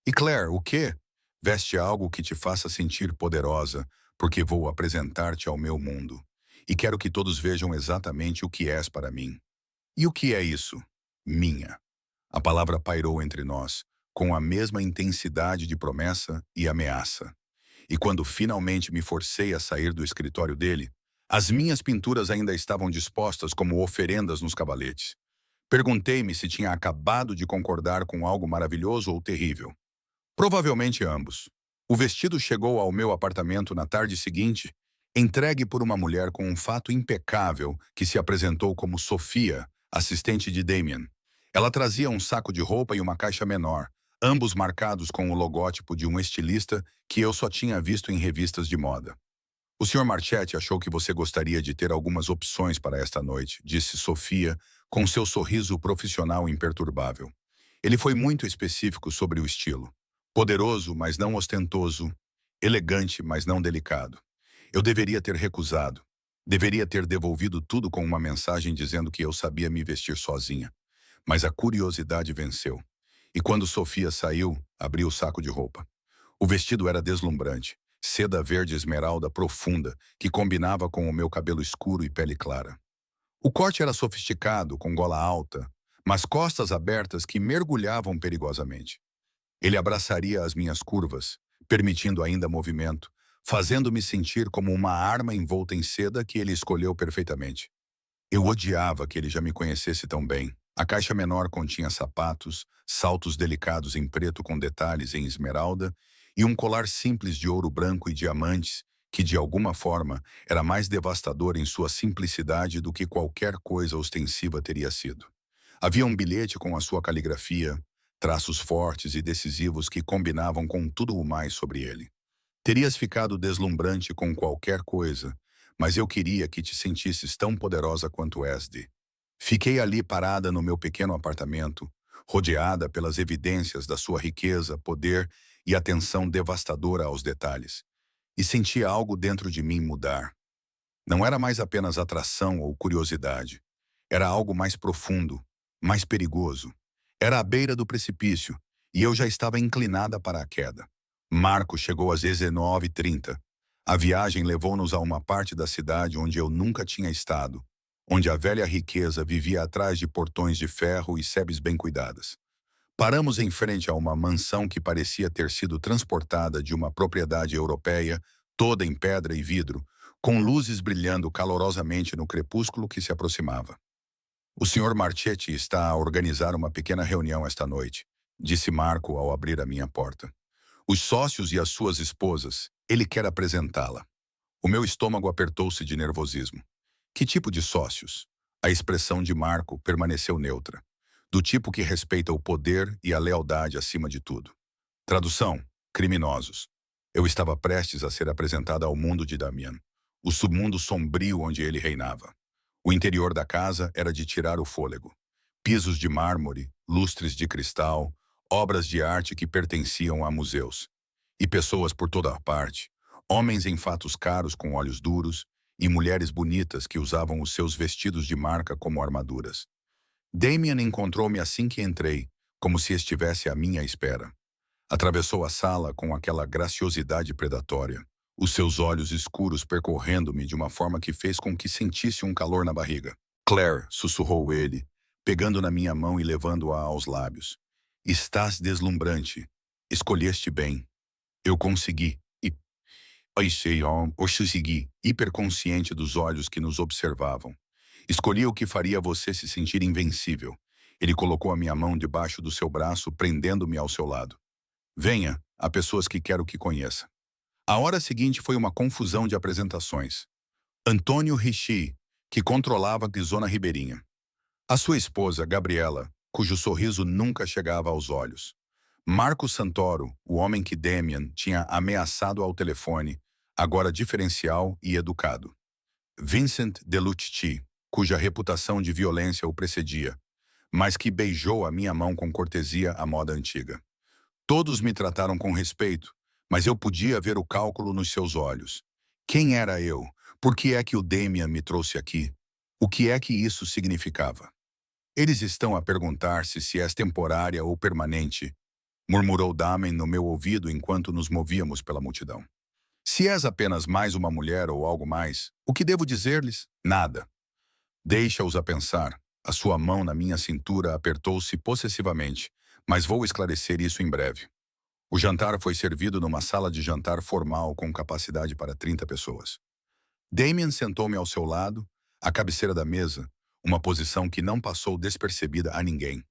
E Claire, o quê? Veste algo que te faça sentir poderosa, porque vou apresentar-te ao meu mundo. E quero que todos vejam exatamente o que és para mim. E o que é isso? Minha. A palavra pairou entre nós, com a mesma intensidade de promessa e ameaça. E quando finalmente me forcei a sair do escritório dele, as minhas pinturas ainda estavam dispostas como oferendas nos cavaletes. Perguntei-me se tinha acabado de concordar com algo maravilhoso ou terrível. Provavelmente ambos. O vestido chegou ao meu apartamento na tarde seguinte, entregue por uma mulher com um fato impecável que se apresentou como Sofia, assistente de Damien. Ela trazia um saco de roupa e uma caixa menor, ambos marcados com o logótipo de um estilista que eu só tinha visto em revistas de moda. O Sr. Marchetti achou que você gostaria de ter algumas opções para esta noite, disse Sofia, com seu sorriso profissional imperturbável. Ele foi muito específico sobre o estilo. Poderoso, mas não ostentoso. Elegante, mas não delicado. Eu deveria ter recusado. Deveria ter devolvido tudo com uma mensagem dizendo que eu sabia me vestir sozinha. Mas a curiosidade venceu. E quando Sofia saiu, abri o saco de roupa. O vestido era deslumbrante. Seda verde esmeralda profunda, que combinava com o meu cabelo escuro e pele clara. O corte era sofisticado, com gola alta, mas costas abertas que mergulhavam perigosamente. Ele abraçaria as minhas curvas, permitindo ainda movimento, fazendo-me sentir como uma arma envolta em seda que ele escolheu perfeitamente. Eu odiava que ele já me conhecesse tão bem. A caixa menor continha sapatos, saltos delicados em preto com detalhes em esmeralda e um colar simples de ouro branco e diamantes que, de alguma forma, era mais devastador em sua simplicidade do que qualquer coisa ostensiva teria sido. Havia um bilhete com a sua caligrafia, traços fortes e decisivos que combinavam com tudo o mais sobre ele. Terias ficado deslumbrante com qualquer coisa, mas eu queria que te sentisses tão poderosa quanto Esde. Fiquei ali parada no meu pequeno apartamento, rodeada pelas evidências da sua riqueza, poder e atenção devastadora aos detalhes, e sentia algo dentro de mim mudar. Não era mais apenas atração ou curiosidade. Era algo mais profundo, mais perigoso. Era à beira do precipício, e eu já estava inclinada para a queda. Marco chegou às 19h30. A viagem levou-nos a uma parte da cidade onde eu nunca tinha estado, onde a velha riqueza vivia atrás de portões de ferro e sebes bem cuidadas. Paramos em frente a uma mansão que parecia ter sido transportada de uma propriedade europeia, toda em pedra e vidro, com luzes brilhando calorosamente no crepúsculo que se aproximava. O Sr. Marchetti está a organizar uma pequena reunião esta noite, disse Marco ao abrir a minha porta. Os sócios e as suas esposas, ele quer apresentá-la. O meu estômago apertou-se de nervosismo. Que tipo de sócios? A expressão de Marco permaneceu neutra. Do tipo que respeita o poder e a lealdade acima de tudo. Tradução: criminosos. Eu estava prestes a ser apresentada ao mundo de Damian, o submundo sombrio onde ele reinava. O interior da casa era de tirar o fôlego. Pisos de mármore, lustres de cristal, obras de arte que pertenciam a museus. E pessoas por toda a parte, homens em fatos caros com olhos duros e mulheres bonitas que usavam os seus vestidos de marca como armaduras. Damien encontrou-me assim que entrei, como se estivesse à minha espera. Atravessou a sala com aquela graciosidade predatória, os seus olhos escuros percorrendo-me de uma forma que fez com que sentisse um calor na barriga. Claire, sussurrou ele, pegando na minha mão e levando-a aos lábios. Estás deslumbrante. Escolheste bem. Eu consegui. Eu consegui, hiperconsciente dos olhos que nos observavam. Escolhi o que faria você se sentir invencível. Ele colocou a minha mão debaixo do seu braço, prendendo-me ao seu lado. Venha, há pessoas que quero que conheça. A hora seguinte foi uma confusão de apresentações. Antônio Ricci, que controlava a zona ribeirinha. A sua esposa, Gabriela, cujo sorriso nunca chegava aos olhos. Marco Santoro, o homem que Damien tinha ameaçado ao telefone, agora diferencial e educado. Vincent Delucci, cuja reputação de violência o precedia, mas que beijou a minha mão com cortesia à moda antiga. Todos me trataram com respeito, mas eu podia ver o cálculo nos seus olhos. Quem era eu? Por que é que o Damien me trouxe aqui? O que é que isso significava? Eles estão a perguntar-se se és temporária ou permanente, murmurou Damien no meu ouvido enquanto nos movíamos pela multidão. Se és apenas mais uma mulher ou algo mais, o que devo dizer-lhes? Nada. Deixa-os a pensar. A sua mão na minha cintura apertou-se possessivamente, mas vou esclarecer isso em breve. O jantar foi servido numa sala de jantar formal com capacidade para 30 pessoas. Damien sentou-me ao seu lado, à cabeceira da mesa, uma posição que não passou despercebida a ninguém.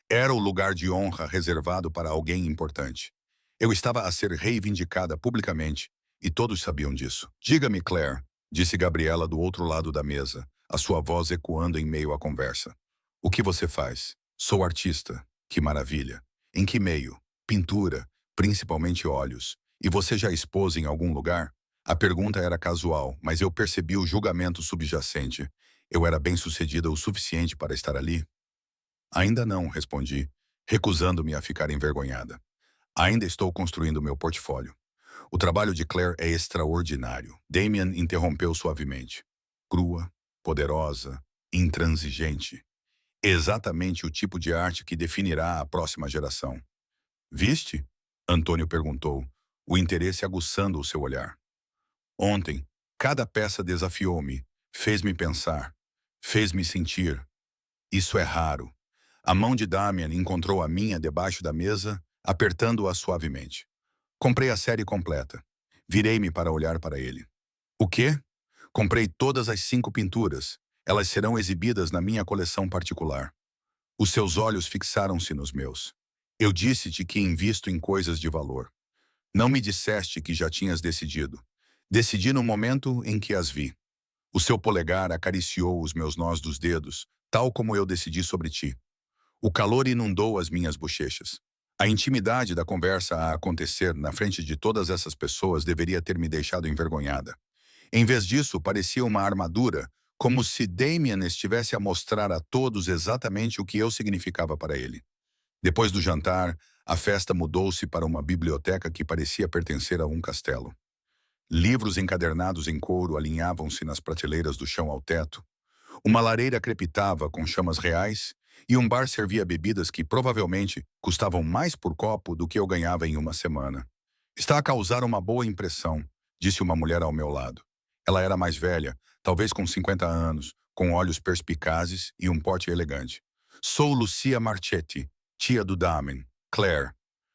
Era o lugar de honra reservado para alguém importante. Eu estava a ser reivindicada publicamente, e todos sabiam disso. Diga-me, Claire, disse Gabriela do outro lado da mesa, a sua voz ecoando em meio à conversa. O que você faz? Sou artista. Que maravilha. Em que meio? Pintura, principalmente olhos. E você já expôs em algum lugar? A pergunta era casual, mas eu percebi o julgamento subjacente. Eu era bem-sucedida o suficiente para estar ali? Ainda não, respondi, recusando-me a ficar envergonhada. Ainda estou construindo meu portfólio. O trabalho de Claire é extraordinário. Damien interrompeu suavemente. Crua, poderosa, intransigente. Exatamente o tipo de arte que definirá a próxima geração. Viste? Antônio perguntou, o interesse aguçando o seu olhar. Ontem, cada peça desafiou-me, fez-me pensar, fez-me sentir. Isso é raro. A mão de Damien encontrou a minha debaixo da mesa, apertando-a suavemente. Comprei a série completa. Virei-me para olhar para ele. O quê? Comprei todas as 5 pinturas. Elas serão exibidas na minha coleção particular. Os seus olhos fixaram-se nos meus. Eu disse-te que invisto em coisas de valor. Não me disseste que já tinhas decidido. Decidi no momento em que as vi. O seu polegar acariciou os meus nós dos dedos, tal como eu decidi sobre ti. O calor inundou as minhas bochechas. A intimidade da conversa a acontecer na frente de todas essas pessoas deveria ter me deixado envergonhada. Em vez disso, parecia uma armadura, como se Damien estivesse a mostrar a todos exatamente o que eu significava para ele. Depois do jantar, a festa mudou-se para uma biblioteca que parecia pertencer a um castelo. Livros encadernados em couro alinhavam-se nas prateleiras do chão ao teto. Uma lareira crepitava com chamas reais e um bar servia bebidas que provavelmente custavam mais por copo do que eu ganhava em uma semana. Está a causar uma boa impressão, disse uma mulher ao meu lado. Ela era mais velha, talvez com 50 anos, com olhos perspicazes e um porte elegante. Sou Lucia Marchetti, tia do Damien, Claire.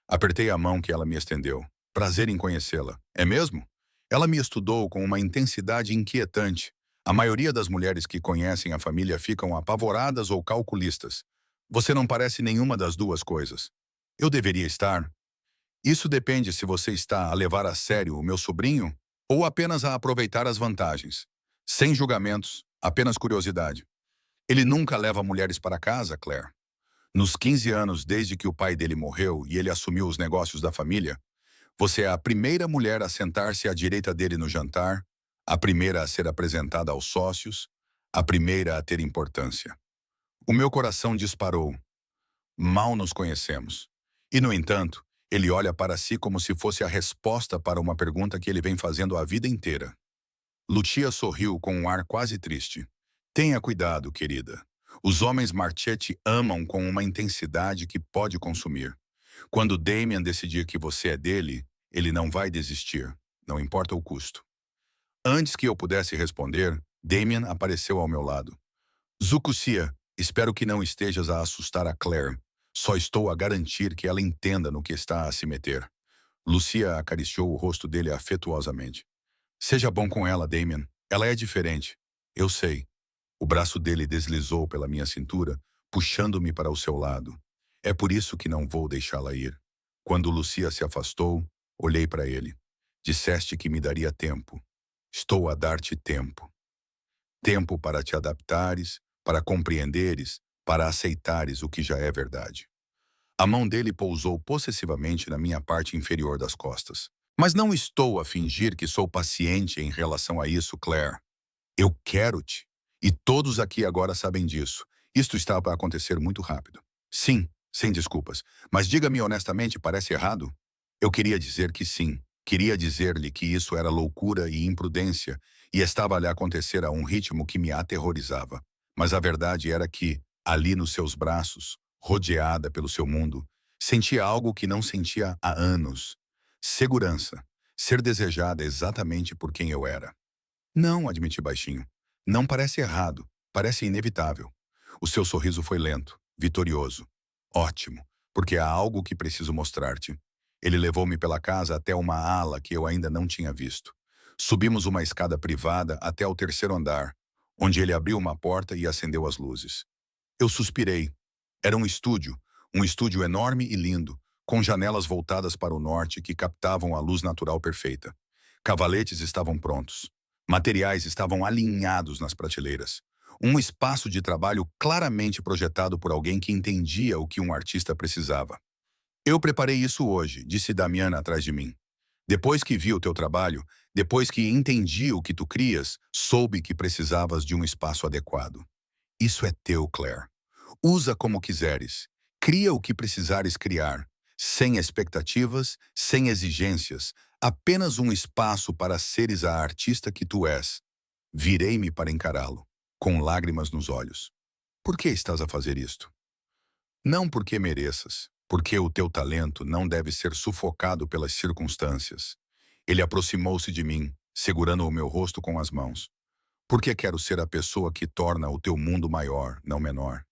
Apertei a mão que ela me estendeu. Prazer em conhecê-la. É mesmo? Ela me estudou com uma intensidade inquietante. A maioria das mulheres que conhecem a família ficam apavoradas ou calculistas. Você não parece nenhuma das duas coisas. Eu deveria estar? Isso depende se você está a levar a sério o meu sobrinho ou apenas a aproveitar as vantagens. Sem julgamentos, apenas curiosidade. Ele nunca leva mulheres para casa, Claire. Nos 15 anos desde que o pai dele morreu e ele assumiu os negócios da família, você é a primeira mulher a sentar-se à direita dele no jantar, a primeira a ser apresentada aos sócios, a primeira a ter importância. O meu coração disparou. Mal nos conhecemos. E, no entanto, ele olha para si como se fosse a resposta para uma pergunta que ele vem fazendo a vida inteira. Lucia sorriu com um ar quase triste. Tenha cuidado, querida. Os homens Marchetti amam com uma intensidade que pode consumir. Quando Damien decidir que você é dele, ele não vai desistir, não importa o custo. Antes que eu pudesse responder, Damien apareceu ao meu lado. Zucucia, espero que não estejas a assustar a Claire. Só estou a garantir que ela entenda no que está a se meter. Lucia acariciou o rosto dele afetuosamente. Seja bom com ela, Damien. Ela é diferente. Eu sei. O braço dele deslizou pela minha cintura, puxando-me para o seu lado. É por isso que não vou deixá-la ir. Quando Lucia se afastou, olhei para ele. Disseste que me daria tempo. Estou a dar-te tempo. Tempo para te adaptares, para compreenderes, para aceitares o que já é verdade. A mão dele pousou possessivamente na minha parte inferior das costas. Mas não estou a fingir que sou paciente em relação a isso, Claire. Eu quero-te. E todos aqui agora sabem disso. Isto está para acontecer muito rápido. Sim, sem desculpas. Mas diga-me honestamente, parece errado? Eu queria dizer que sim. Queria dizer-lhe que isso era loucura e imprudência e estava a lhe acontecer a um ritmo que me aterrorizava. Mas a verdade era que, ali nos seus braços, rodeada pelo seu mundo, sentia algo que não sentia há anos. Segurança. Ser desejada exatamente por quem eu era. Não, admiti baixinho. Não parece errado. Parece inevitável. O seu sorriso foi lento, vitorioso. Ótimo, porque há algo que preciso mostrar-te. Ele levou-me pela casa até uma ala que eu ainda não tinha visto. Subimos uma escada privada até ao terceiro andar, onde ele abriu uma porta e acendeu as luzes. Eu suspirei. Era um estúdio enorme e lindo, com janelas voltadas para o norte que captavam a luz natural perfeita. Cavaletes estavam prontos. Materiais estavam alinhados nas prateleiras. Um espaço de trabalho claramente projetado por alguém que entendia o que um artista precisava. Eu preparei isso hoje, disse Damiana atrás de mim. Depois que vi o teu trabalho, depois que entendi o que tu crias, soube que precisavas de um espaço adequado. Isso é teu, Claire. Usa como quiseres. Cria o que precisares criar. Sem expectativas, sem exigências. Apenas um espaço para seres a artista que tu és. Virei-me para encará-lo, com lágrimas nos olhos. Por que estás a fazer isto? Não porque mereças, porque o teu talento não deve ser sufocado pelas circunstâncias. Ele aproximou-se de mim, segurando o meu rosto com as mãos. Porque quero ser a pessoa que torna o teu mundo maior, não menor.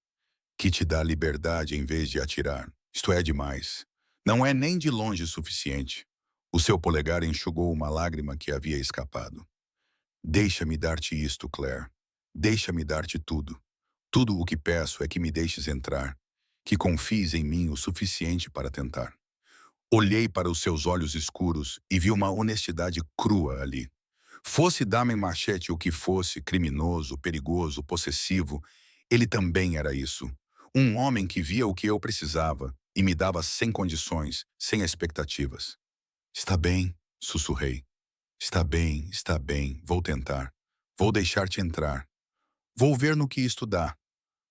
Que te dá liberdade em vez de atirar. Isto é demais. Não é nem de longe suficiente. O seu polegar enxugou uma lágrima que havia escapado. Deixa-me dar-te isto, Claire. Deixa-me dar-te tudo. Tudo o que peço é que me deixes entrar, que confies em mim o suficiente para tentar. Olhei para os seus olhos escuros e vi uma honestidade crua ali. Fosse Dame Machete o que fosse, criminoso, perigoso, possessivo, ele também era isso. Um homem que via o que eu precisava e me dava sem condições, sem expectativas. Está bem, sussurrei. Está bem, vou tentar. Vou deixar-te entrar. Vou ver no que isto dá.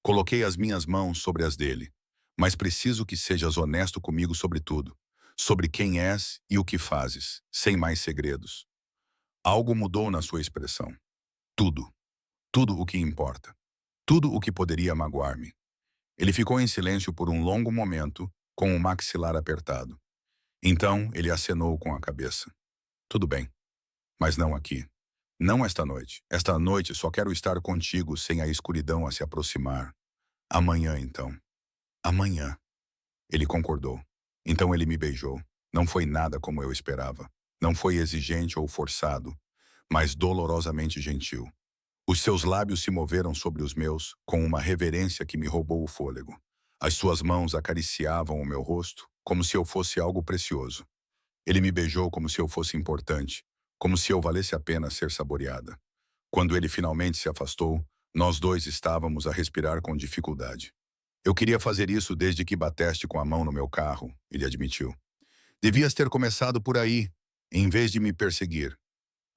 Coloquei as minhas mãos sobre as dele. Mas preciso que sejas honesto comigo sobre tudo. Sobre quem és e o que fazes, sem mais segredos. Algo mudou na sua expressão. Tudo. Tudo o que importa. Tudo o que poderia magoar-me. Ele ficou em silêncio por um longo momento, com o maxilar apertado. Então, ele acenou com a cabeça. Tudo bem. Mas não aqui. Não esta noite. Esta noite só quero estar contigo sem a escuridão a se aproximar. Amanhã, então. Amanhã. Ele concordou. Então ele me beijou. Não foi nada como eu esperava. Não foi exigente ou forçado, mas dolorosamente gentil. Os seus lábios se moveram sobre os meus com uma reverência que me roubou o fôlego. As suas mãos acariciavam o meu rosto como se eu fosse algo precioso. Ele me beijou como se eu fosse importante, como se eu valesse a pena ser saboreada. Quando ele finalmente se afastou, nós dois estávamos a respirar com dificuldade. Eu queria fazer isso desde que bateste com a mão no meu carro, ele admitiu. Devias ter começado por aí, em vez de me perseguir.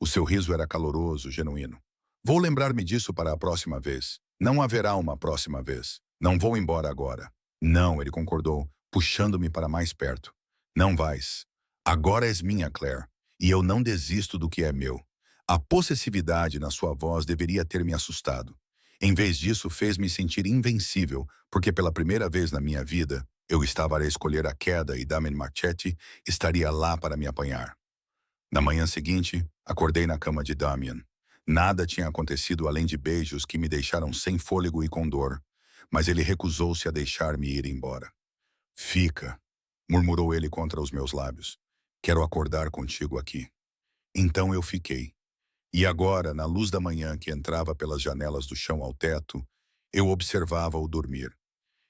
O seu riso era caloroso, genuíno. Vou lembrar-me disso para a próxima vez. Não haverá uma próxima vez. Não vou embora agora. Não, ele concordou, puxando-me para mais perto. Não vais. Agora és minha, Claire, e eu não desisto do que é meu. A possessividade na sua voz deveria ter me assustado. Em vez disso, fez-me sentir invencível, porque pela primeira vez na minha vida, eu estava a escolher a queda e Dame Machete estaria lá para me apanhar. Na manhã seguinte, acordei na cama de Damian. Nada tinha acontecido além de beijos que me deixaram sem fôlego e com dor, mas ele recusou-se a deixar-me ir embora. Fica, murmurou ele contra os meus lábios. Quero acordar contigo aqui. Então eu fiquei. E agora, na luz da manhã que entrava pelas janelas do chão ao teto, eu observava-o dormir.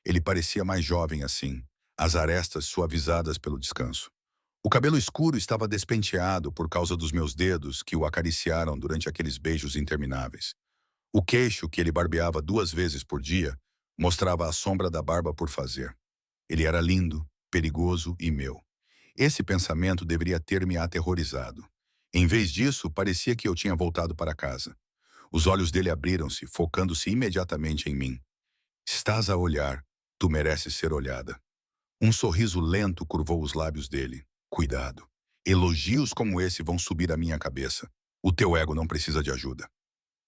Ele parecia mais jovem assim, as arestas suavizadas pelo descanso. O cabelo escuro estava despenteado por causa dos meus dedos que o acariciaram durante aqueles beijos intermináveis. O queixo, que ele barbeava 2 vezes por dia, mostrava a sombra da barba por fazer. Ele era lindo, perigoso e meu. Esse pensamento deveria ter me aterrorizado. Em vez disso, parecia que eu tinha voltado para casa. Os olhos dele abriram-se, focando-se imediatamente em mim. Estás a olhar, tu mereces ser olhada. Um sorriso lento curvou os lábios dele. Cuidado. Elogios como esse vão subir a minha cabeça. O teu ego não precisa de ajuda.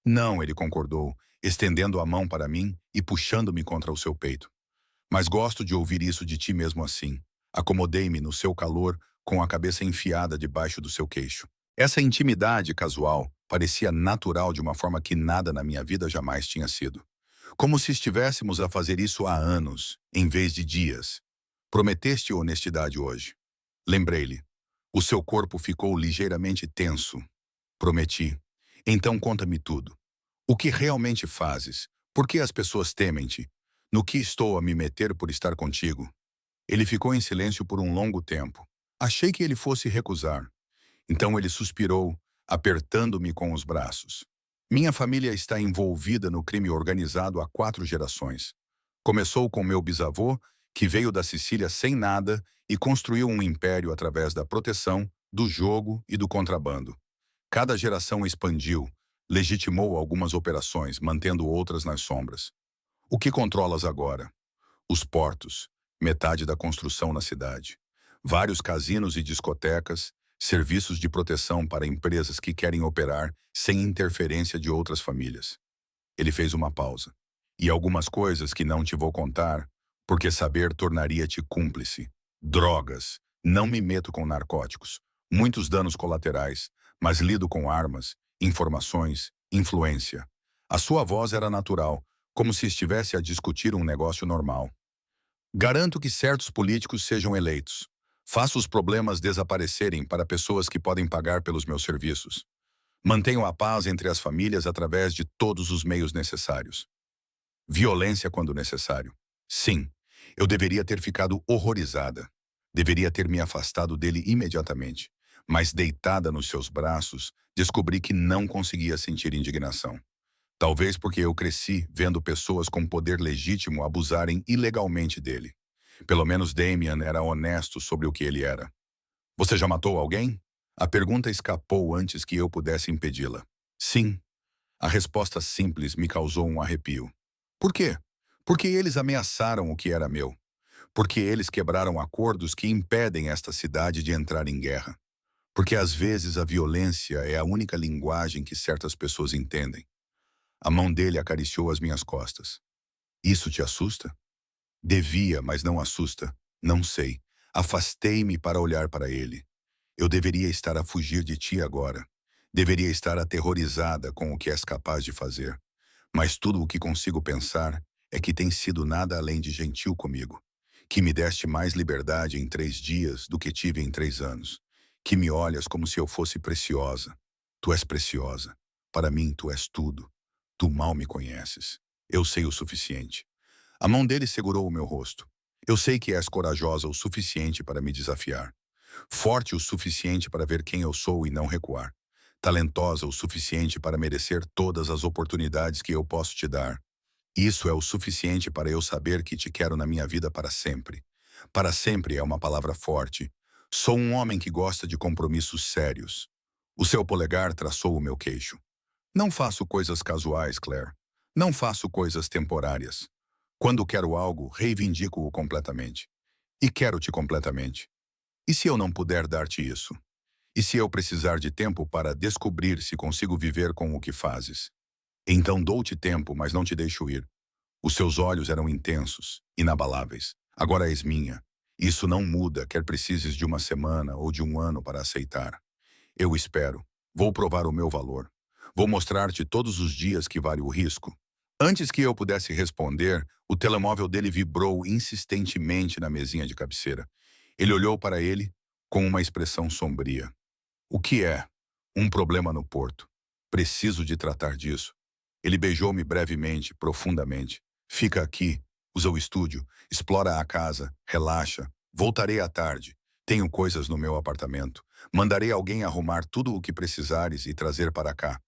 Não, ele concordou, estendendo a mão para mim e puxando-me contra o seu peito. Mas gosto de ouvir isso de ti mesmo assim. Acomodei-me no seu calor, com a cabeça enfiada debaixo do seu queixo. Essa intimidade casual parecia natural de uma forma que nada na minha vida jamais tinha sido. Como se estivéssemos a fazer isso há anos, em vez de dias. Prometeste honestidade hoje. Lembrei-lhe. O seu corpo ficou ligeiramente tenso. Prometi. Então conta-me tudo. O que realmente fazes? Por que as pessoas temem-te? No que estou a me meter por estar contigo? Ele ficou em silêncio por um longo tempo. Achei que ele fosse recusar. Então ele suspirou, apertando-me com os braços. Minha família está envolvida no crime organizado há 4 gerações. Começou com meu bisavô, que veio da Sicília sem nada e construiu um império através da proteção, do jogo e do contrabando. Cada geração expandiu, legitimou algumas operações, mantendo outras nas sombras. O que controlas agora? Os portos, metade da construção na cidade. Vários casinos e discotecas, serviços de proteção para empresas que querem operar sem interferência de outras famílias. Ele fez uma pausa. E algumas coisas que não te vou contar, porque saber tornaria-te cúmplice. Drogas. Não me meto com narcóticos. Muitos danos colaterais, mas lido com armas, informações, influência. A sua voz era natural, como se estivesse a discutir um negócio normal. Garanto que certos políticos sejam eleitos. Faço os problemas desaparecerem para pessoas que podem pagar pelos meus serviços. Mantenho a paz entre as famílias através de todos os meios necessários. Violência quando necessário. Sim, eu deveria ter ficado horrorizada. Deveria ter me afastado dele imediatamente. Mas deitada nos seus braços, descobri que não conseguia sentir indignação. Talvez porque eu cresci vendo pessoas com poder legítimo abusarem ilegalmente dele. Pelo menos Damian era honesto sobre o que ele era. Você já matou alguém? A pergunta escapou antes que eu pudesse impedi-la. Sim. A resposta simples me causou um arrepio. Por quê? Porque eles ameaçaram o que era meu. Porque eles quebraram acordos que impedem esta cidade de entrar em guerra. Porque às vezes a violência é a única linguagem que certas pessoas entendem. A mão dele acariciou as minhas costas. Isso te assusta? Devia, mas não assusta. Não sei. Afastei-me para olhar para ele. Eu deveria estar a fugir de ti agora. Deveria estar aterrorizada com o que és capaz de fazer. Mas tudo o que consigo pensar é que tem sido nada além de gentil comigo. Que me deste mais liberdade em 3 dias do que tive em 3 anos. Que me olhas como se eu fosse preciosa. Tu és preciosa. Para mim, tu és tudo. Tu mal me conheces. Eu sei o suficiente. A mão dele segurou o meu rosto. Eu sei que és corajosa o suficiente para me desafiar. Forte o suficiente para ver quem eu sou e não recuar. Talentosa o suficiente para merecer todas as oportunidades que eu posso te dar. Isso é o suficiente para eu saber que te quero na minha vida para sempre. Para sempre é uma palavra forte. Sou um homem que gosta de compromissos sérios. O seu polegar traçou o meu queixo. Não faço coisas casuais, Claire. Não faço coisas temporárias. Quando quero algo, reivindico-o completamente. E quero-te completamente. E se eu não puder dar-te isso? E se eu precisar de tempo para descobrir se consigo viver com o que fazes? Então dou-te tempo, mas não te deixo ir. Os seus olhos eram intensos, inabaláveis. Agora és minha. Isso não muda, quer precises de uma semana ou de um ano para aceitar. Eu espero. Vou provar o meu valor. Vou mostrar-te todos os dias que vale o risco. Antes que eu pudesse responder, o telemóvel dele vibrou insistentemente na mesinha de cabeceira. Ele olhou para ele com uma expressão sombria. O que é? Um problema no porto. Preciso de tratar disso. Ele beijou-me brevemente, profundamente. Fica aqui. Usa o estúdio. Explora a casa. Relaxa. Voltarei à tarde. Tenho coisas no meu apartamento. Mandarei alguém arrumar tudo o que precisares e trazer para cá.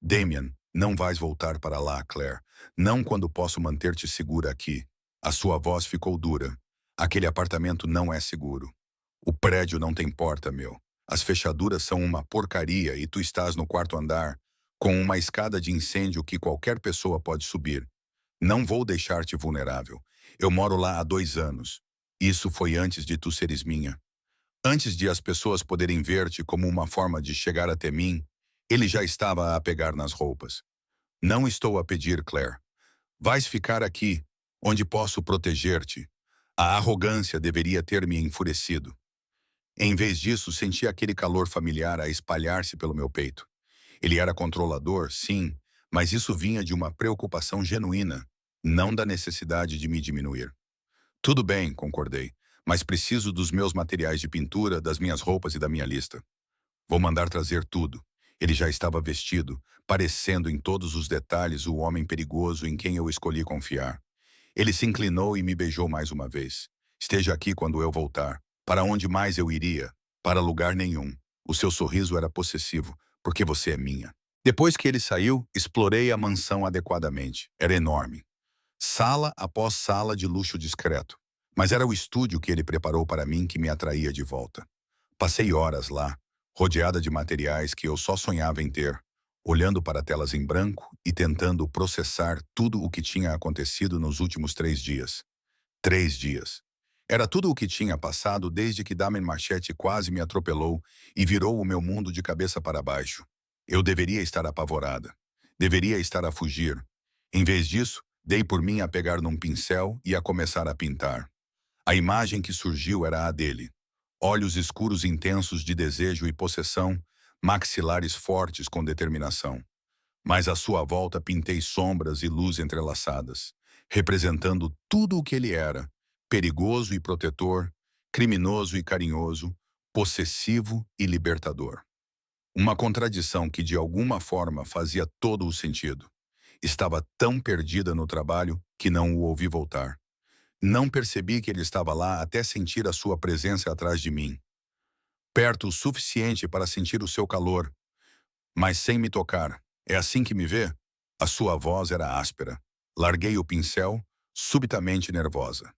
Damian, não vais voltar para lá, Claire. Não quando posso manter-te segura aqui. A sua voz ficou dura. Aquele apartamento não é seguro. O prédio não tem porta, meu. As fechaduras são uma porcaria e tu estás no 4º andar, com uma escada de incêndio que qualquer pessoa pode subir. Não vou deixar-te vulnerável. Eu moro lá há 2 anos. Isso foi antes de tu seres minha. Antes de as pessoas poderem ver-te como uma forma de chegar até mim, ele já estava a pegar nas roupas. Não estou a pedir, Claire. Vais ficar aqui, onde posso proteger-te. A arrogância deveria ter me enfurecido. Em vez disso, senti aquele calor familiar a espalhar-se pelo meu peito. Ele era controlador, sim, mas isso vinha de uma preocupação genuína, não da necessidade de me diminuir. Tudo bem, concordei, mas preciso dos meus materiais de pintura, das minhas roupas e da minha lista. Vou mandar trazer tudo. Ele já estava vestido, parecendo em todos os detalhes o homem perigoso em quem eu escolhi confiar. Ele se inclinou e me beijou mais uma vez. Esteja aqui quando eu voltar. Para onde mais eu iria? Para lugar nenhum. O seu sorriso era possessivo, porque você é minha. Depois que ele saiu, explorei a mansão adequadamente. Era enorme. Sala após sala de luxo discreto. Mas era o estúdio que ele preparou para mim que me atraía de volta. Passei horas lá, rodeada de materiais que eu só sonhava em ter, olhando para telas em branco e tentando processar tudo o que tinha acontecido nos últimos 3 dias. 3 dias. Era tudo o que tinha passado desde que Damen Machete quase me atropelou e virou o meu mundo de cabeça para baixo. Eu deveria estar apavorada. Deveria estar a fugir. Em vez disso, dei por mim a pegar num pincel e a começar a pintar. A imagem que surgiu era a dele. Olhos escuros intensos de desejo e possessão, maxilares fortes com determinação. Mas à sua volta pintei sombras e luz entrelaçadas, representando tudo o que ele era: perigoso e protetor, criminoso e carinhoso, possessivo e libertador. Uma contradição que de alguma forma fazia todo o sentido. Estava tão perdida no trabalho que não o ouvi voltar. Não percebi que ele estava lá até sentir a sua presença atrás de mim. Perto o suficiente para sentir o seu calor, mas sem me tocar. É assim que me vê? A sua voz era áspera. Larguei o pincel, subitamente nervosa.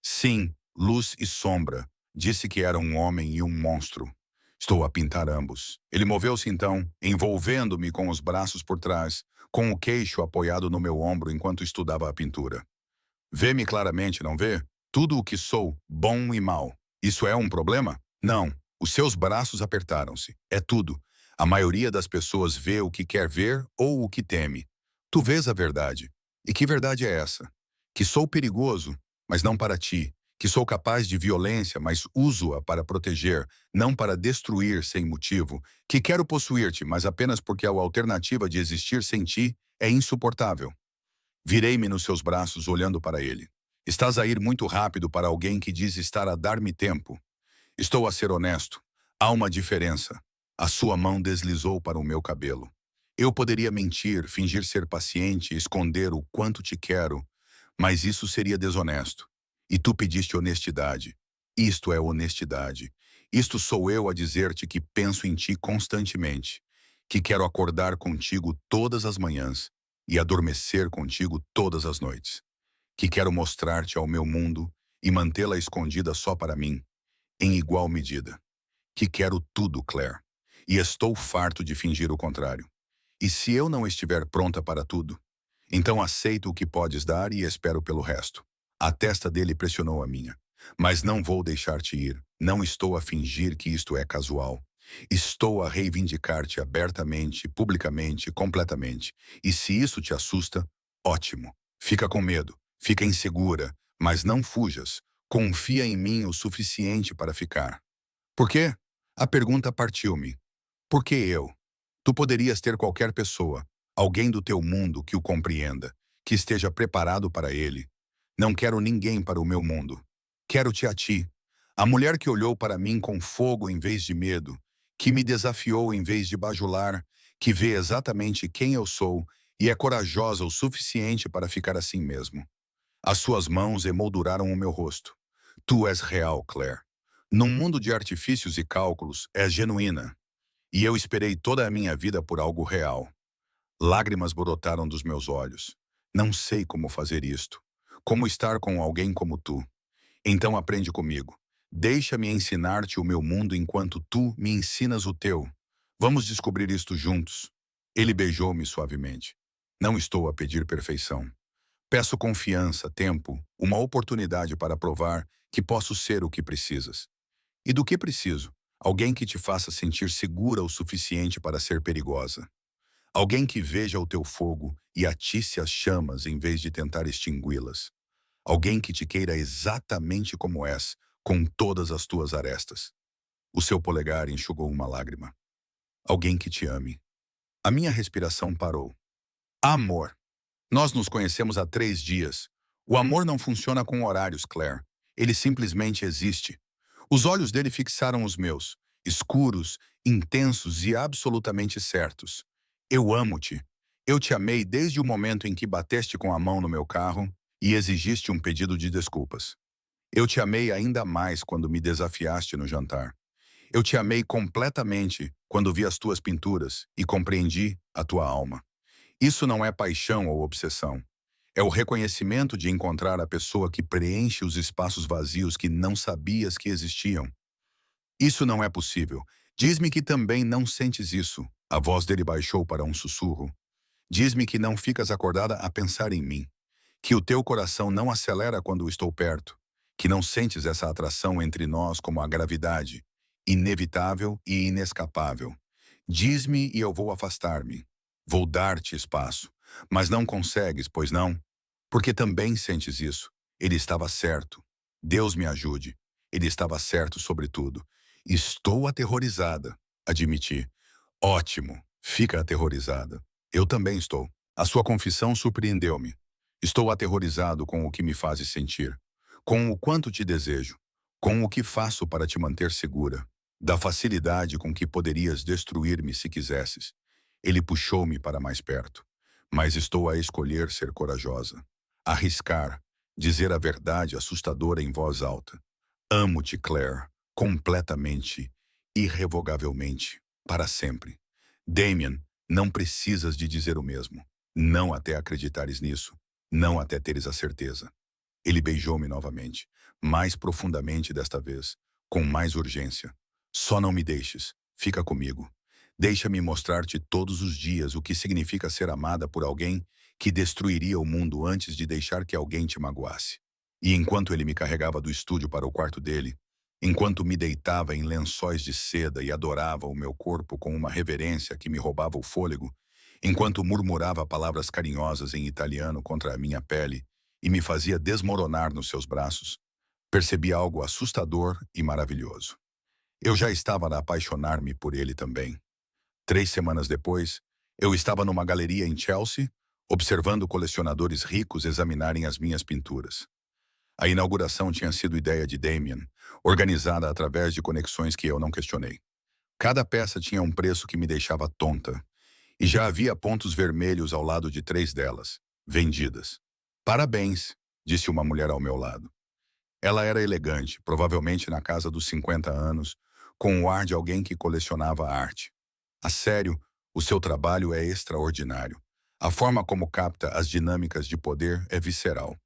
Sim, luz e sombra. Disse que era um homem e um monstro. Estou a pintar ambos. Ele moveu-se então, envolvendo-me com os braços por trás, com o queixo apoiado no meu ombro enquanto estudava a pintura. Vê-me claramente, não vê? Tudo o que sou, bom e mal. Isso é um problema? Não. Os seus braços apertaram-se. É tudo. A maioria das pessoas vê o que quer ver ou o que teme. Tu vês a verdade. E que verdade é essa? Que sou perigoso, mas não para ti. Que sou capaz de violência, mas uso-a para proteger, não para destruir sem motivo. Que quero possuir-te, mas apenas porque a alternativa de existir sem ti é insuportável. Virei-me nos seus braços, olhando para ele. Estás a ir muito rápido para alguém que diz estar a dar-me tempo. Estou a ser honesto. Há uma diferença. A sua mão deslizou para o meu cabelo. Eu poderia mentir, fingir ser paciente, esconder o quanto te quero, mas isso seria desonesto. E tu pediste honestidade. Isto é honestidade. Isto sou eu a dizer-te que penso em ti constantemente, que quero acordar contigo todas as manhãs e adormecer contigo todas as noites, que quero mostrar-te ao meu mundo e mantê-la escondida só para mim, em igual medida. Que quero tudo, Claire, e estou farto de fingir o contrário. E se eu não estiver pronta para tudo, então aceito o que podes dar e espero pelo resto. A testa dele pressionou a minha. Mas não vou deixar-te ir. Não estou a fingir que isto é casual. Estou a reivindicar-te abertamente, publicamente, completamente. E se isso te assusta, ótimo. Fica com medo, fica insegura, mas não fujas. Confia em mim o suficiente para ficar. Por quê? A pergunta partiu-me. Por que eu? Tu poderias ter qualquer pessoa, alguém do teu mundo que o compreenda, que esteja preparado para ele. Não quero ninguém para o meu mundo. Quero-te a ti. A mulher que olhou para mim com fogo em vez de medo, que me desafiou em vez de bajular, que vê exatamente quem eu sou e é corajosa o suficiente para ficar assim mesmo. As suas mãos emolduraram o meu rosto. Tu és real, Claire. Num mundo de artifícios e cálculos, és genuína. E eu esperei toda a minha vida por algo real. Lágrimas brotaram dos meus olhos. Não sei como fazer isto. Como estar com alguém como tu. Então aprende comigo. Deixa-me ensinar-te o meu mundo enquanto tu me ensinas o teu. Vamos descobrir isto juntos. Ele beijou-me suavemente. Não estou a pedir perfeição. Peço confiança, tempo, uma oportunidade para provar que posso ser o que precisas. E do que preciso? Alguém que te faça sentir segura o suficiente para ser perigosa. Alguém que veja o teu fogo e atice as chamas em vez de tentar extingui-las. Alguém que te queira exatamente como és, com todas as tuas arestas. O seu polegar enxugou uma lágrima. Alguém que te ame. A minha respiração parou. Amor. Nós nos conhecemos há 3 dias. O amor não funciona com horários, Claire. Ele simplesmente existe. Os olhos dele fixaram os meus, escuros, intensos e absolutamente certos. Eu amo-te. Eu te amei desde o momento em que bateste com a mão no meu carro e exigiste um pedido de desculpas. Eu te amei ainda mais quando me desafiaste no jantar. Eu te amei completamente quando vi as tuas pinturas e compreendi a tua alma. Isso não é paixão ou obsessão. É o reconhecimento de encontrar a pessoa que preenche os espaços vazios que não sabias que existiam. Isso não é possível. Diz-me que também não sentes isso. A voz dele baixou para um sussurro. Diz-me que não ficas acordada a pensar em mim. Que o teu coração não acelera quando estou perto. Que não sentes essa atração entre nós como a gravidade, inevitável e inescapável. Diz-me e eu vou afastar-me. Vou dar-te espaço. Mas não consegues, pois não? Porque também sentes isso. Ele estava certo. Deus me ajude. Ele estava certo sobre tudo. Estou aterrorizada, admiti. Ótimo. Fica aterrorizada. Eu também estou. A sua confissão surpreendeu-me. Estou aterrorizado com o que me fazes sentir. Com o quanto te desejo. Com o que faço para te manter segura. Da facilidade com que poderias destruir-me se quisesses. Ele puxou-me para mais perto. Mas estou a escolher ser corajosa. Arriscar. Dizer a verdade assustadora em voz alta. Amo-te, Claire. Completamente. Irrevogavelmente. Para sempre. Damien, não precisas de dizer o mesmo. Não até acreditares nisso. Não até teres a certeza. Ele beijou-me novamente. Mais profundamente desta vez. Com mais urgência. Só não me deixes. Fica comigo. Deixa-me mostrar-te todos os dias o que significa ser amada por alguém que destruiria o mundo antes de deixar que alguém te magoasse. E enquanto ele me carregava do estúdio para o quarto dele, enquanto me deitava em lençóis de seda e adorava o meu corpo com uma reverência que me roubava o fôlego, enquanto murmurava palavras carinhosas em italiano contra a minha pele e me fazia desmoronar nos seus braços, percebi algo assustador e maravilhoso. Eu já estava a apaixonar-me por ele também. 3 semanas depois, eu estava numa galeria em Chelsea, observando colecionadores ricos examinarem as minhas pinturas. A inauguração tinha sido ideia de Damien, organizada através de conexões que eu não questionei. Cada peça tinha um preço que me deixava tonta, e já havia pontos vermelhos ao lado de 3 delas, vendidas. Parabéns, disse uma mulher ao meu lado. Ela era elegante, provavelmente na casa dos 50 anos, com o ar de alguém que colecionava arte. A sério, o seu trabalho é extraordinário. A forma como capta as dinâmicas de poder é visceral.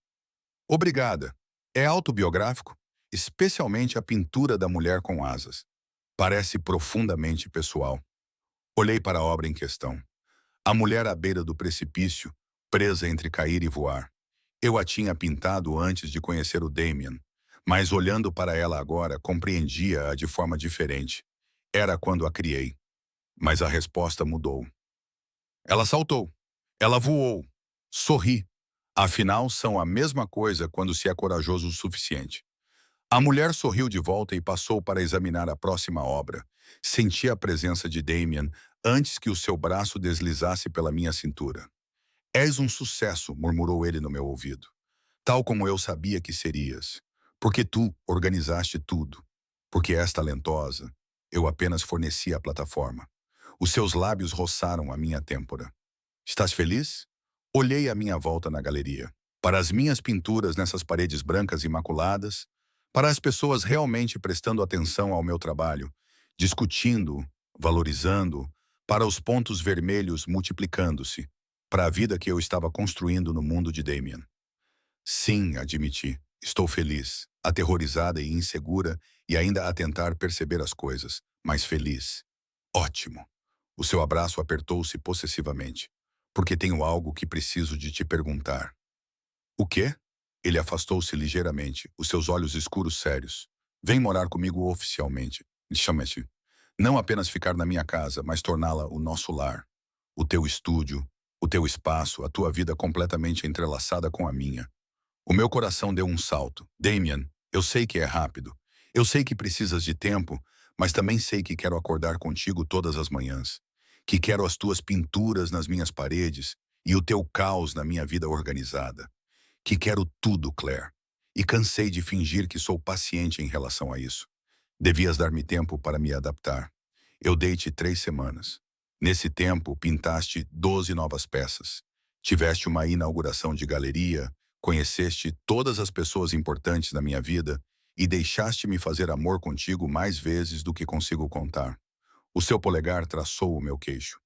Obrigada. É autobiográfico, especialmente a pintura da mulher com asas. Parece profundamente pessoal. Olhei para a obra em questão. A mulher à beira do precipício, presa entre cair e voar. Eu a tinha pintado antes de conhecer o Damien, mas olhando para ela agora, compreendia-a de forma diferente. Era quando a criei. Mas a resposta mudou. Ela saltou. Ela voou. Sorri. Afinal, são a mesma coisa quando se é corajoso o suficiente. A mulher sorriu de volta e passou para examinar a próxima obra. Senti a presença de Damien antes que o seu braço deslizasse pela minha cintura. És um sucesso, murmurou ele no meu ouvido. Tal como eu sabia que serias. Porque tu organizaste tudo. Porque és talentosa. Eu apenas forneci a plataforma. Os seus lábios roçaram a minha têmpora. Estás feliz? Olhei à minha volta na galeria. Para as minhas pinturas nessas paredes brancas imaculadas, para as pessoas realmente prestando atenção ao meu trabalho, discutindo, valorizando, para os pontos vermelhos multiplicando-se, para a vida que eu estava construindo no mundo de Damien. Sim, admiti, estou feliz, aterrorizada e insegura e ainda a tentar perceber as coisas, mas feliz. Ótimo. O seu abraço apertou-se possessivamente. Porque tenho algo que preciso de te perguntar. O quê? Ele afastou-se ligeiramente, os seus olhos escuros sérios. Vem morar comigo oficialmente. Chama-te. Não apenas ficar na minha casa, mas torná-la o nosso lar. O teu estúdio, o teu espaço, a tua vida completamente entrelaçada com a minha. O meu coração deu um salto. Damian, eu sei que é rápido. Eu sei que precisas de tempo, mas também sei que quero acordar contigo todas as manhãs. Que quero as tuas pinturas nas minhas paredes e o teu caos na minha vida organizada. Que quero tudo, Claire. E cansei de fingir que sou paciente em relação a isso. Devias dar-me tempo para me adaptar. Eu dei-te 3 semanas. Nesse tempo, pintaste 12 novas peças. Tiveste uma inauguração de galeria, conheceste todas as pessoas importantes na minha vida e deixaste-me fazer amor contigo mais vezes do que consigo contar. O seu polegar traçou o meu queixo.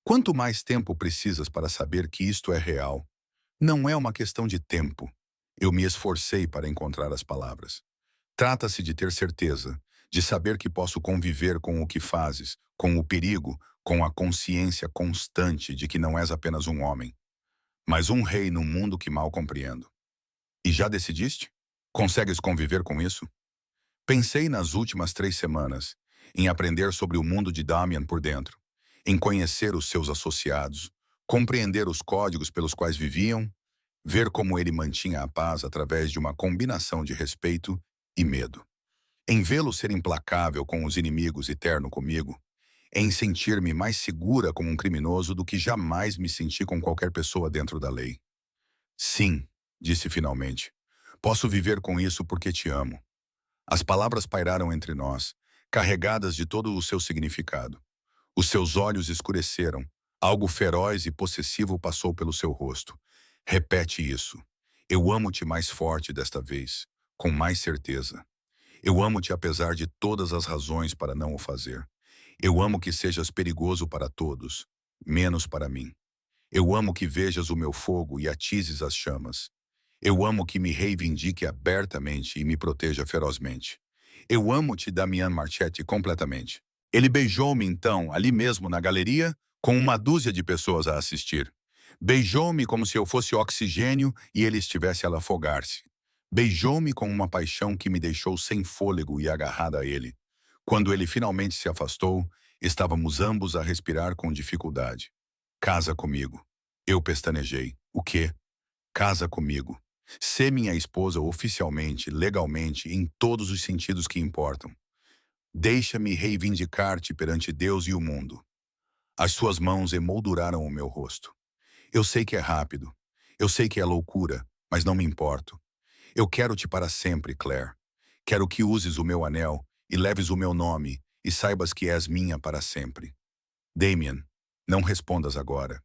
Quanto mais tempo precisas para saber que isto é real? Não é uma questão de tempo. Eu me esforcei para encontrar as palavras. Trata-se de ter certeza, de saber que posso conviver com o que fazes, com o perigo, com a consciência constante de que não és apenas um homem, mas um rei num mundo que mal compreendo. E já decidiste? Consegues conviver com isso? Pensei nas últimas 3 semanas, em aprender sobre o mundo de Damian por dentro, em conhecer os seus associados, compreender os códigos pelos quais viviam, ver como ele mantinha a paz através de uma combinação de respeito e medo. Em vê-lo ser implacável com os inimigos e terno comigo, em sentir-me mais segura como um criminoso do que jamais me senti com qualquer pessoa dentro da lei. Sim, disse finalmente. Posso viver com isso porque te amo. As palavras pairaram entre nós, carregadas de todo o seu significado. Os seus olhos escureceram. Algo feroz e possessivo passou pelo seu rosto. Repete isso. Eu amo-te mais forte desta vez, com mais certeza. Eu amo-te apesar de todas as razões para não o fazer. Eu amo que sejas perigoso para todos, menos para mim. Eu amo que vejas o meu fogo e atizes as chamas. Eu amo que me reivindique abertamente e me proteja ferozmente. Eu amo-te, Damian Marchetti, completamente. Ele beijou-me então, ali mesmo na galeria, com uma dúzia de pessoas a assistir. Beijou-me como se eu fosse oxigênio e ele estivesse a afogar-se. Beijou-me com uma paixão que me deixou sem fôlego e agarrada a ele. Quando ele finalmente se afastou, estávamos ambos a respirar com dificuldade. Casa comigo. Eu pestanejei. O quê? Casa comigo. Sê minha esposa oficialmente, legalmente, em todos os sentidos que importam. Deixa-me reivindicar-te perante Deus e o mundo. As suas mãos emolduraram o meu rosto. Eu sei que é rápido. Eu sei que é loucura, mas não me importo. Eu quero-te para sempre, Claire. Quero que uses o meu anel e leves o meu nome e saibas que és minha para sempre. Damian, não respondas agora.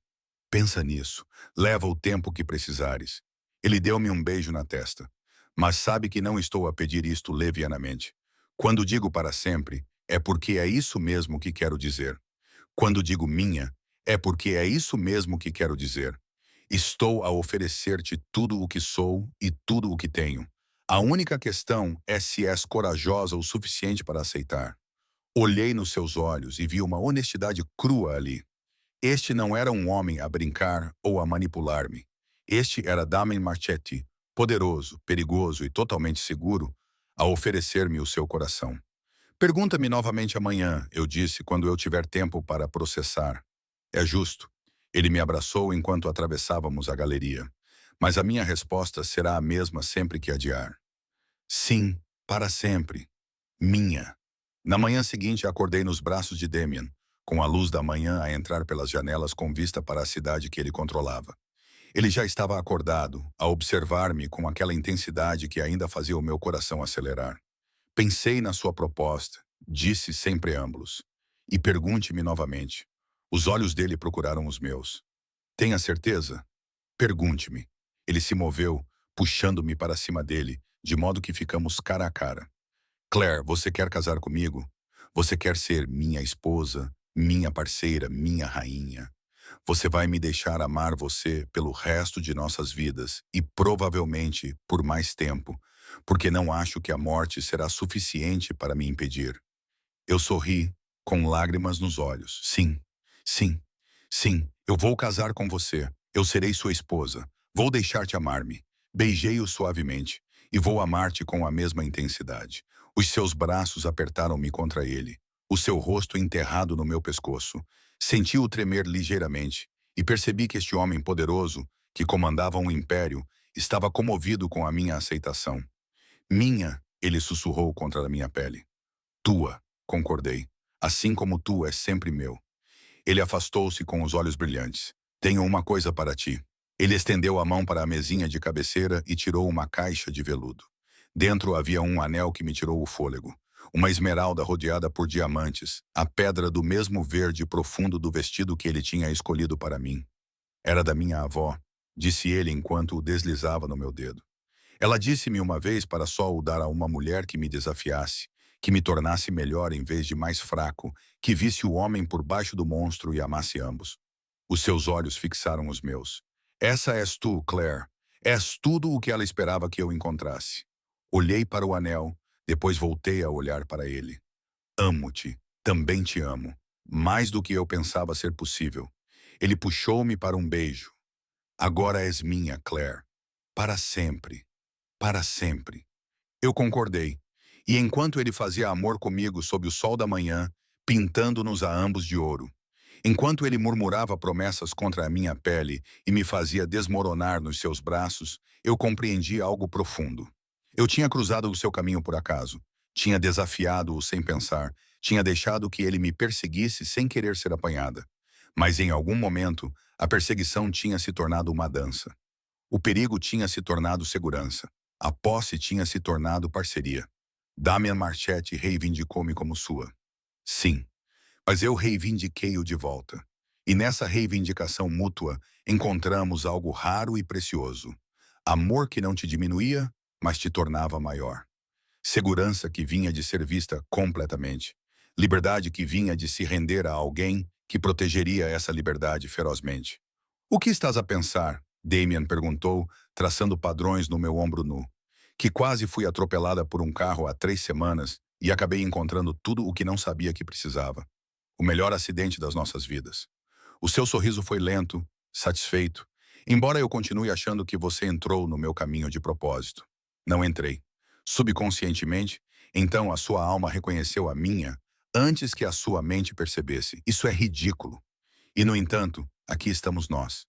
Pensa nisso. Leva o tempo que precisares. Ele deu-me um beijo na testa. Mas sabe que não estou a pedir isto levianamente. Quando digo para sempre, é porque é isso mesmo que quero dizer. Quando digo minha, é porque é isso mesmo que quero dizer. Estou a oferecer-te tudo o que sou e tudo o que tenho. A única questão é se és corajosa o suficiente para aceitar. Olhei nos seus olhos e vi uma honestidade crua ali. Este não era um homem a brincar ou a manipular-me. Este era Damian Marchetti, poderoso, perigoso e totalmente seguro, a oferecer-me o seu coração. Pergunta-me novamente amanhã, eu disse, quando eu tiver tempo para processar. É justo. Ele me abraçou enquanto atravessávamos a galeria. Mas a minha resposta será a mesma sempre que adiar. Sim, para sempre. Minha. Na manhã seguinte, acordei nos braços de Damian, com a luz da manhã a entrar pelas janelas com vista para a cidade que ele controlava. Ele já estava acordado, a observar-me com aquela intensidade que ainda fazia o meu coração acelerar. Pensei na sua proposta, disse sem preâmbulos. E pergunte-me novamente. Os olhos dele procuraram os meus. Tenha certeza? Pergunte-me. Ele se moveu, puxando-me para cima dele, de modo que ficamos cara a cara. Claire, você quer casar comigo? Você quer ser minha esposa, minha parceira, minha rainha? Você vai me deixar amar você pelo resto de nossas vidas e provavelmente por mais tempo, porque não acho que a morte será suficiente para me impedir. Eu sorri, com lágrimas nos olhos. Sim, sim, sim, eu vou casar com você. Eu serei sua esposa. Vou deixar-te amar-me. Beijei-o suavemente e vou amar-te com a mesma intensidade. Os seus braços apertaram-me contra ele, o seu rosto enterrado no meu pescoço. Senti-o tremer ligeiramente e percebi que este homem poderoso, que comandava um império, estava comovido com a minha aceitação. Minha, ele sussurrou contra a minha pele. Tua, concordei. Assim como tu és sempre meu. Ele afastou-se com os olhos brilhantes. Tenho uma coisa para ti. Ele estendeu a mão para a mesinha de cabeceira e tirou uma caixa de veludo. Dentro havia um anel que me tirou o fôlego. Uma esmeralda rodeada por diamantes, a pedra do mesmo verde profundo do vestido que ele tinha escolhido para mim. Era da minha avó, disse ele enquanto o deslizava no meu dedo. Ela disse-me uma vez para só o dar a uma mulher que me desafiasse, que me tornasse melhor em vez de mais fraco, que visse o homem por baixo do monstro e amasse ambos. Os seus olhos fixaram os meus. Essa és tu, Claire. És tudo o que ela esperava que eu encontrasse. Olhei para o anel, depois voltei a olhar para ele. Amo-te, também te amo. Mais do que eu pensava ser possível. Ele puxou-me para um beijo. Agora és minha, Claire. Para sempre. Para sempre. Eu concordei. E enquanto ele fazia amor comigo sob o sol da manhã, pintando-nos a ambos de ouro, enquanto ele murmurava promessas contra a minha pele e me fazia desmoronar nos seus braços, eu compreendi algo profundo. Eu tinha cruzado o seu caminho por acaso, tinha desafiado-o sem pensar, tinha deixado que ele me perseguisse sem querer ser apanhada. Mas em algum momento, a perseguição tinha se tornado uma dança. O perigo tinha se tornado segurança. A posse tinha se tornado parceria. Damian Marchetti reivindicou-me como sua. Sim, mas eu reivindiquei-o de volta. E nessa reivindicação mútua, encontramos algo raro e precioso. Amor que não te diminuía, mas te tornava maior. Segurança que vinha de ser vista completamente. Liberdade que vinha de se render a alguém que protegeria essa liberdade ferozmente. O que estás a pensar? Damian perguntou, traçando padrões no meu ombro nu. Que quase fui atropelada por um carro há 3 semanas e acabei encontrando tudo o que não sabia que precisava. O melhor acidente das nossas vidas. O seu sorriso foi lento, satisfeito, embora eu continue achando que você entrou no meu caminho de propósito. Não entrei. Subconscientemente, então a sua alma reconheceu a minha antes que a sua mente percebesse. Isso é ridículo. E, no entanto, aqui estamos nós.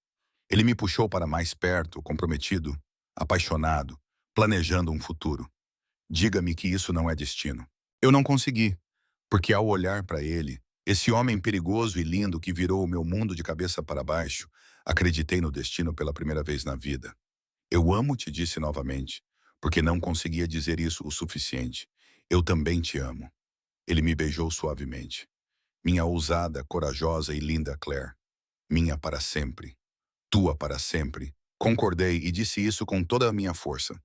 Ele me puxou para mais perto, comprometido, apaixonado, planejando um futuro. Diga-me que isso não é destino. Eu não consegui, porque ao olhar para ele, esse homem perigoso e lindo que virou o meu mundo de cabeça para baixo, acreditei no destino pela primeira vez na vida. Eu amo-te, disse novamente, porque não conseguia dizer isso o suficiente. Eu também te amo. Ele me beijou suavemente. Minha ousada, corajosa e linda Claire. Minha para sempre. Tua para sempre. Concordei e disse isso com toda a minha força.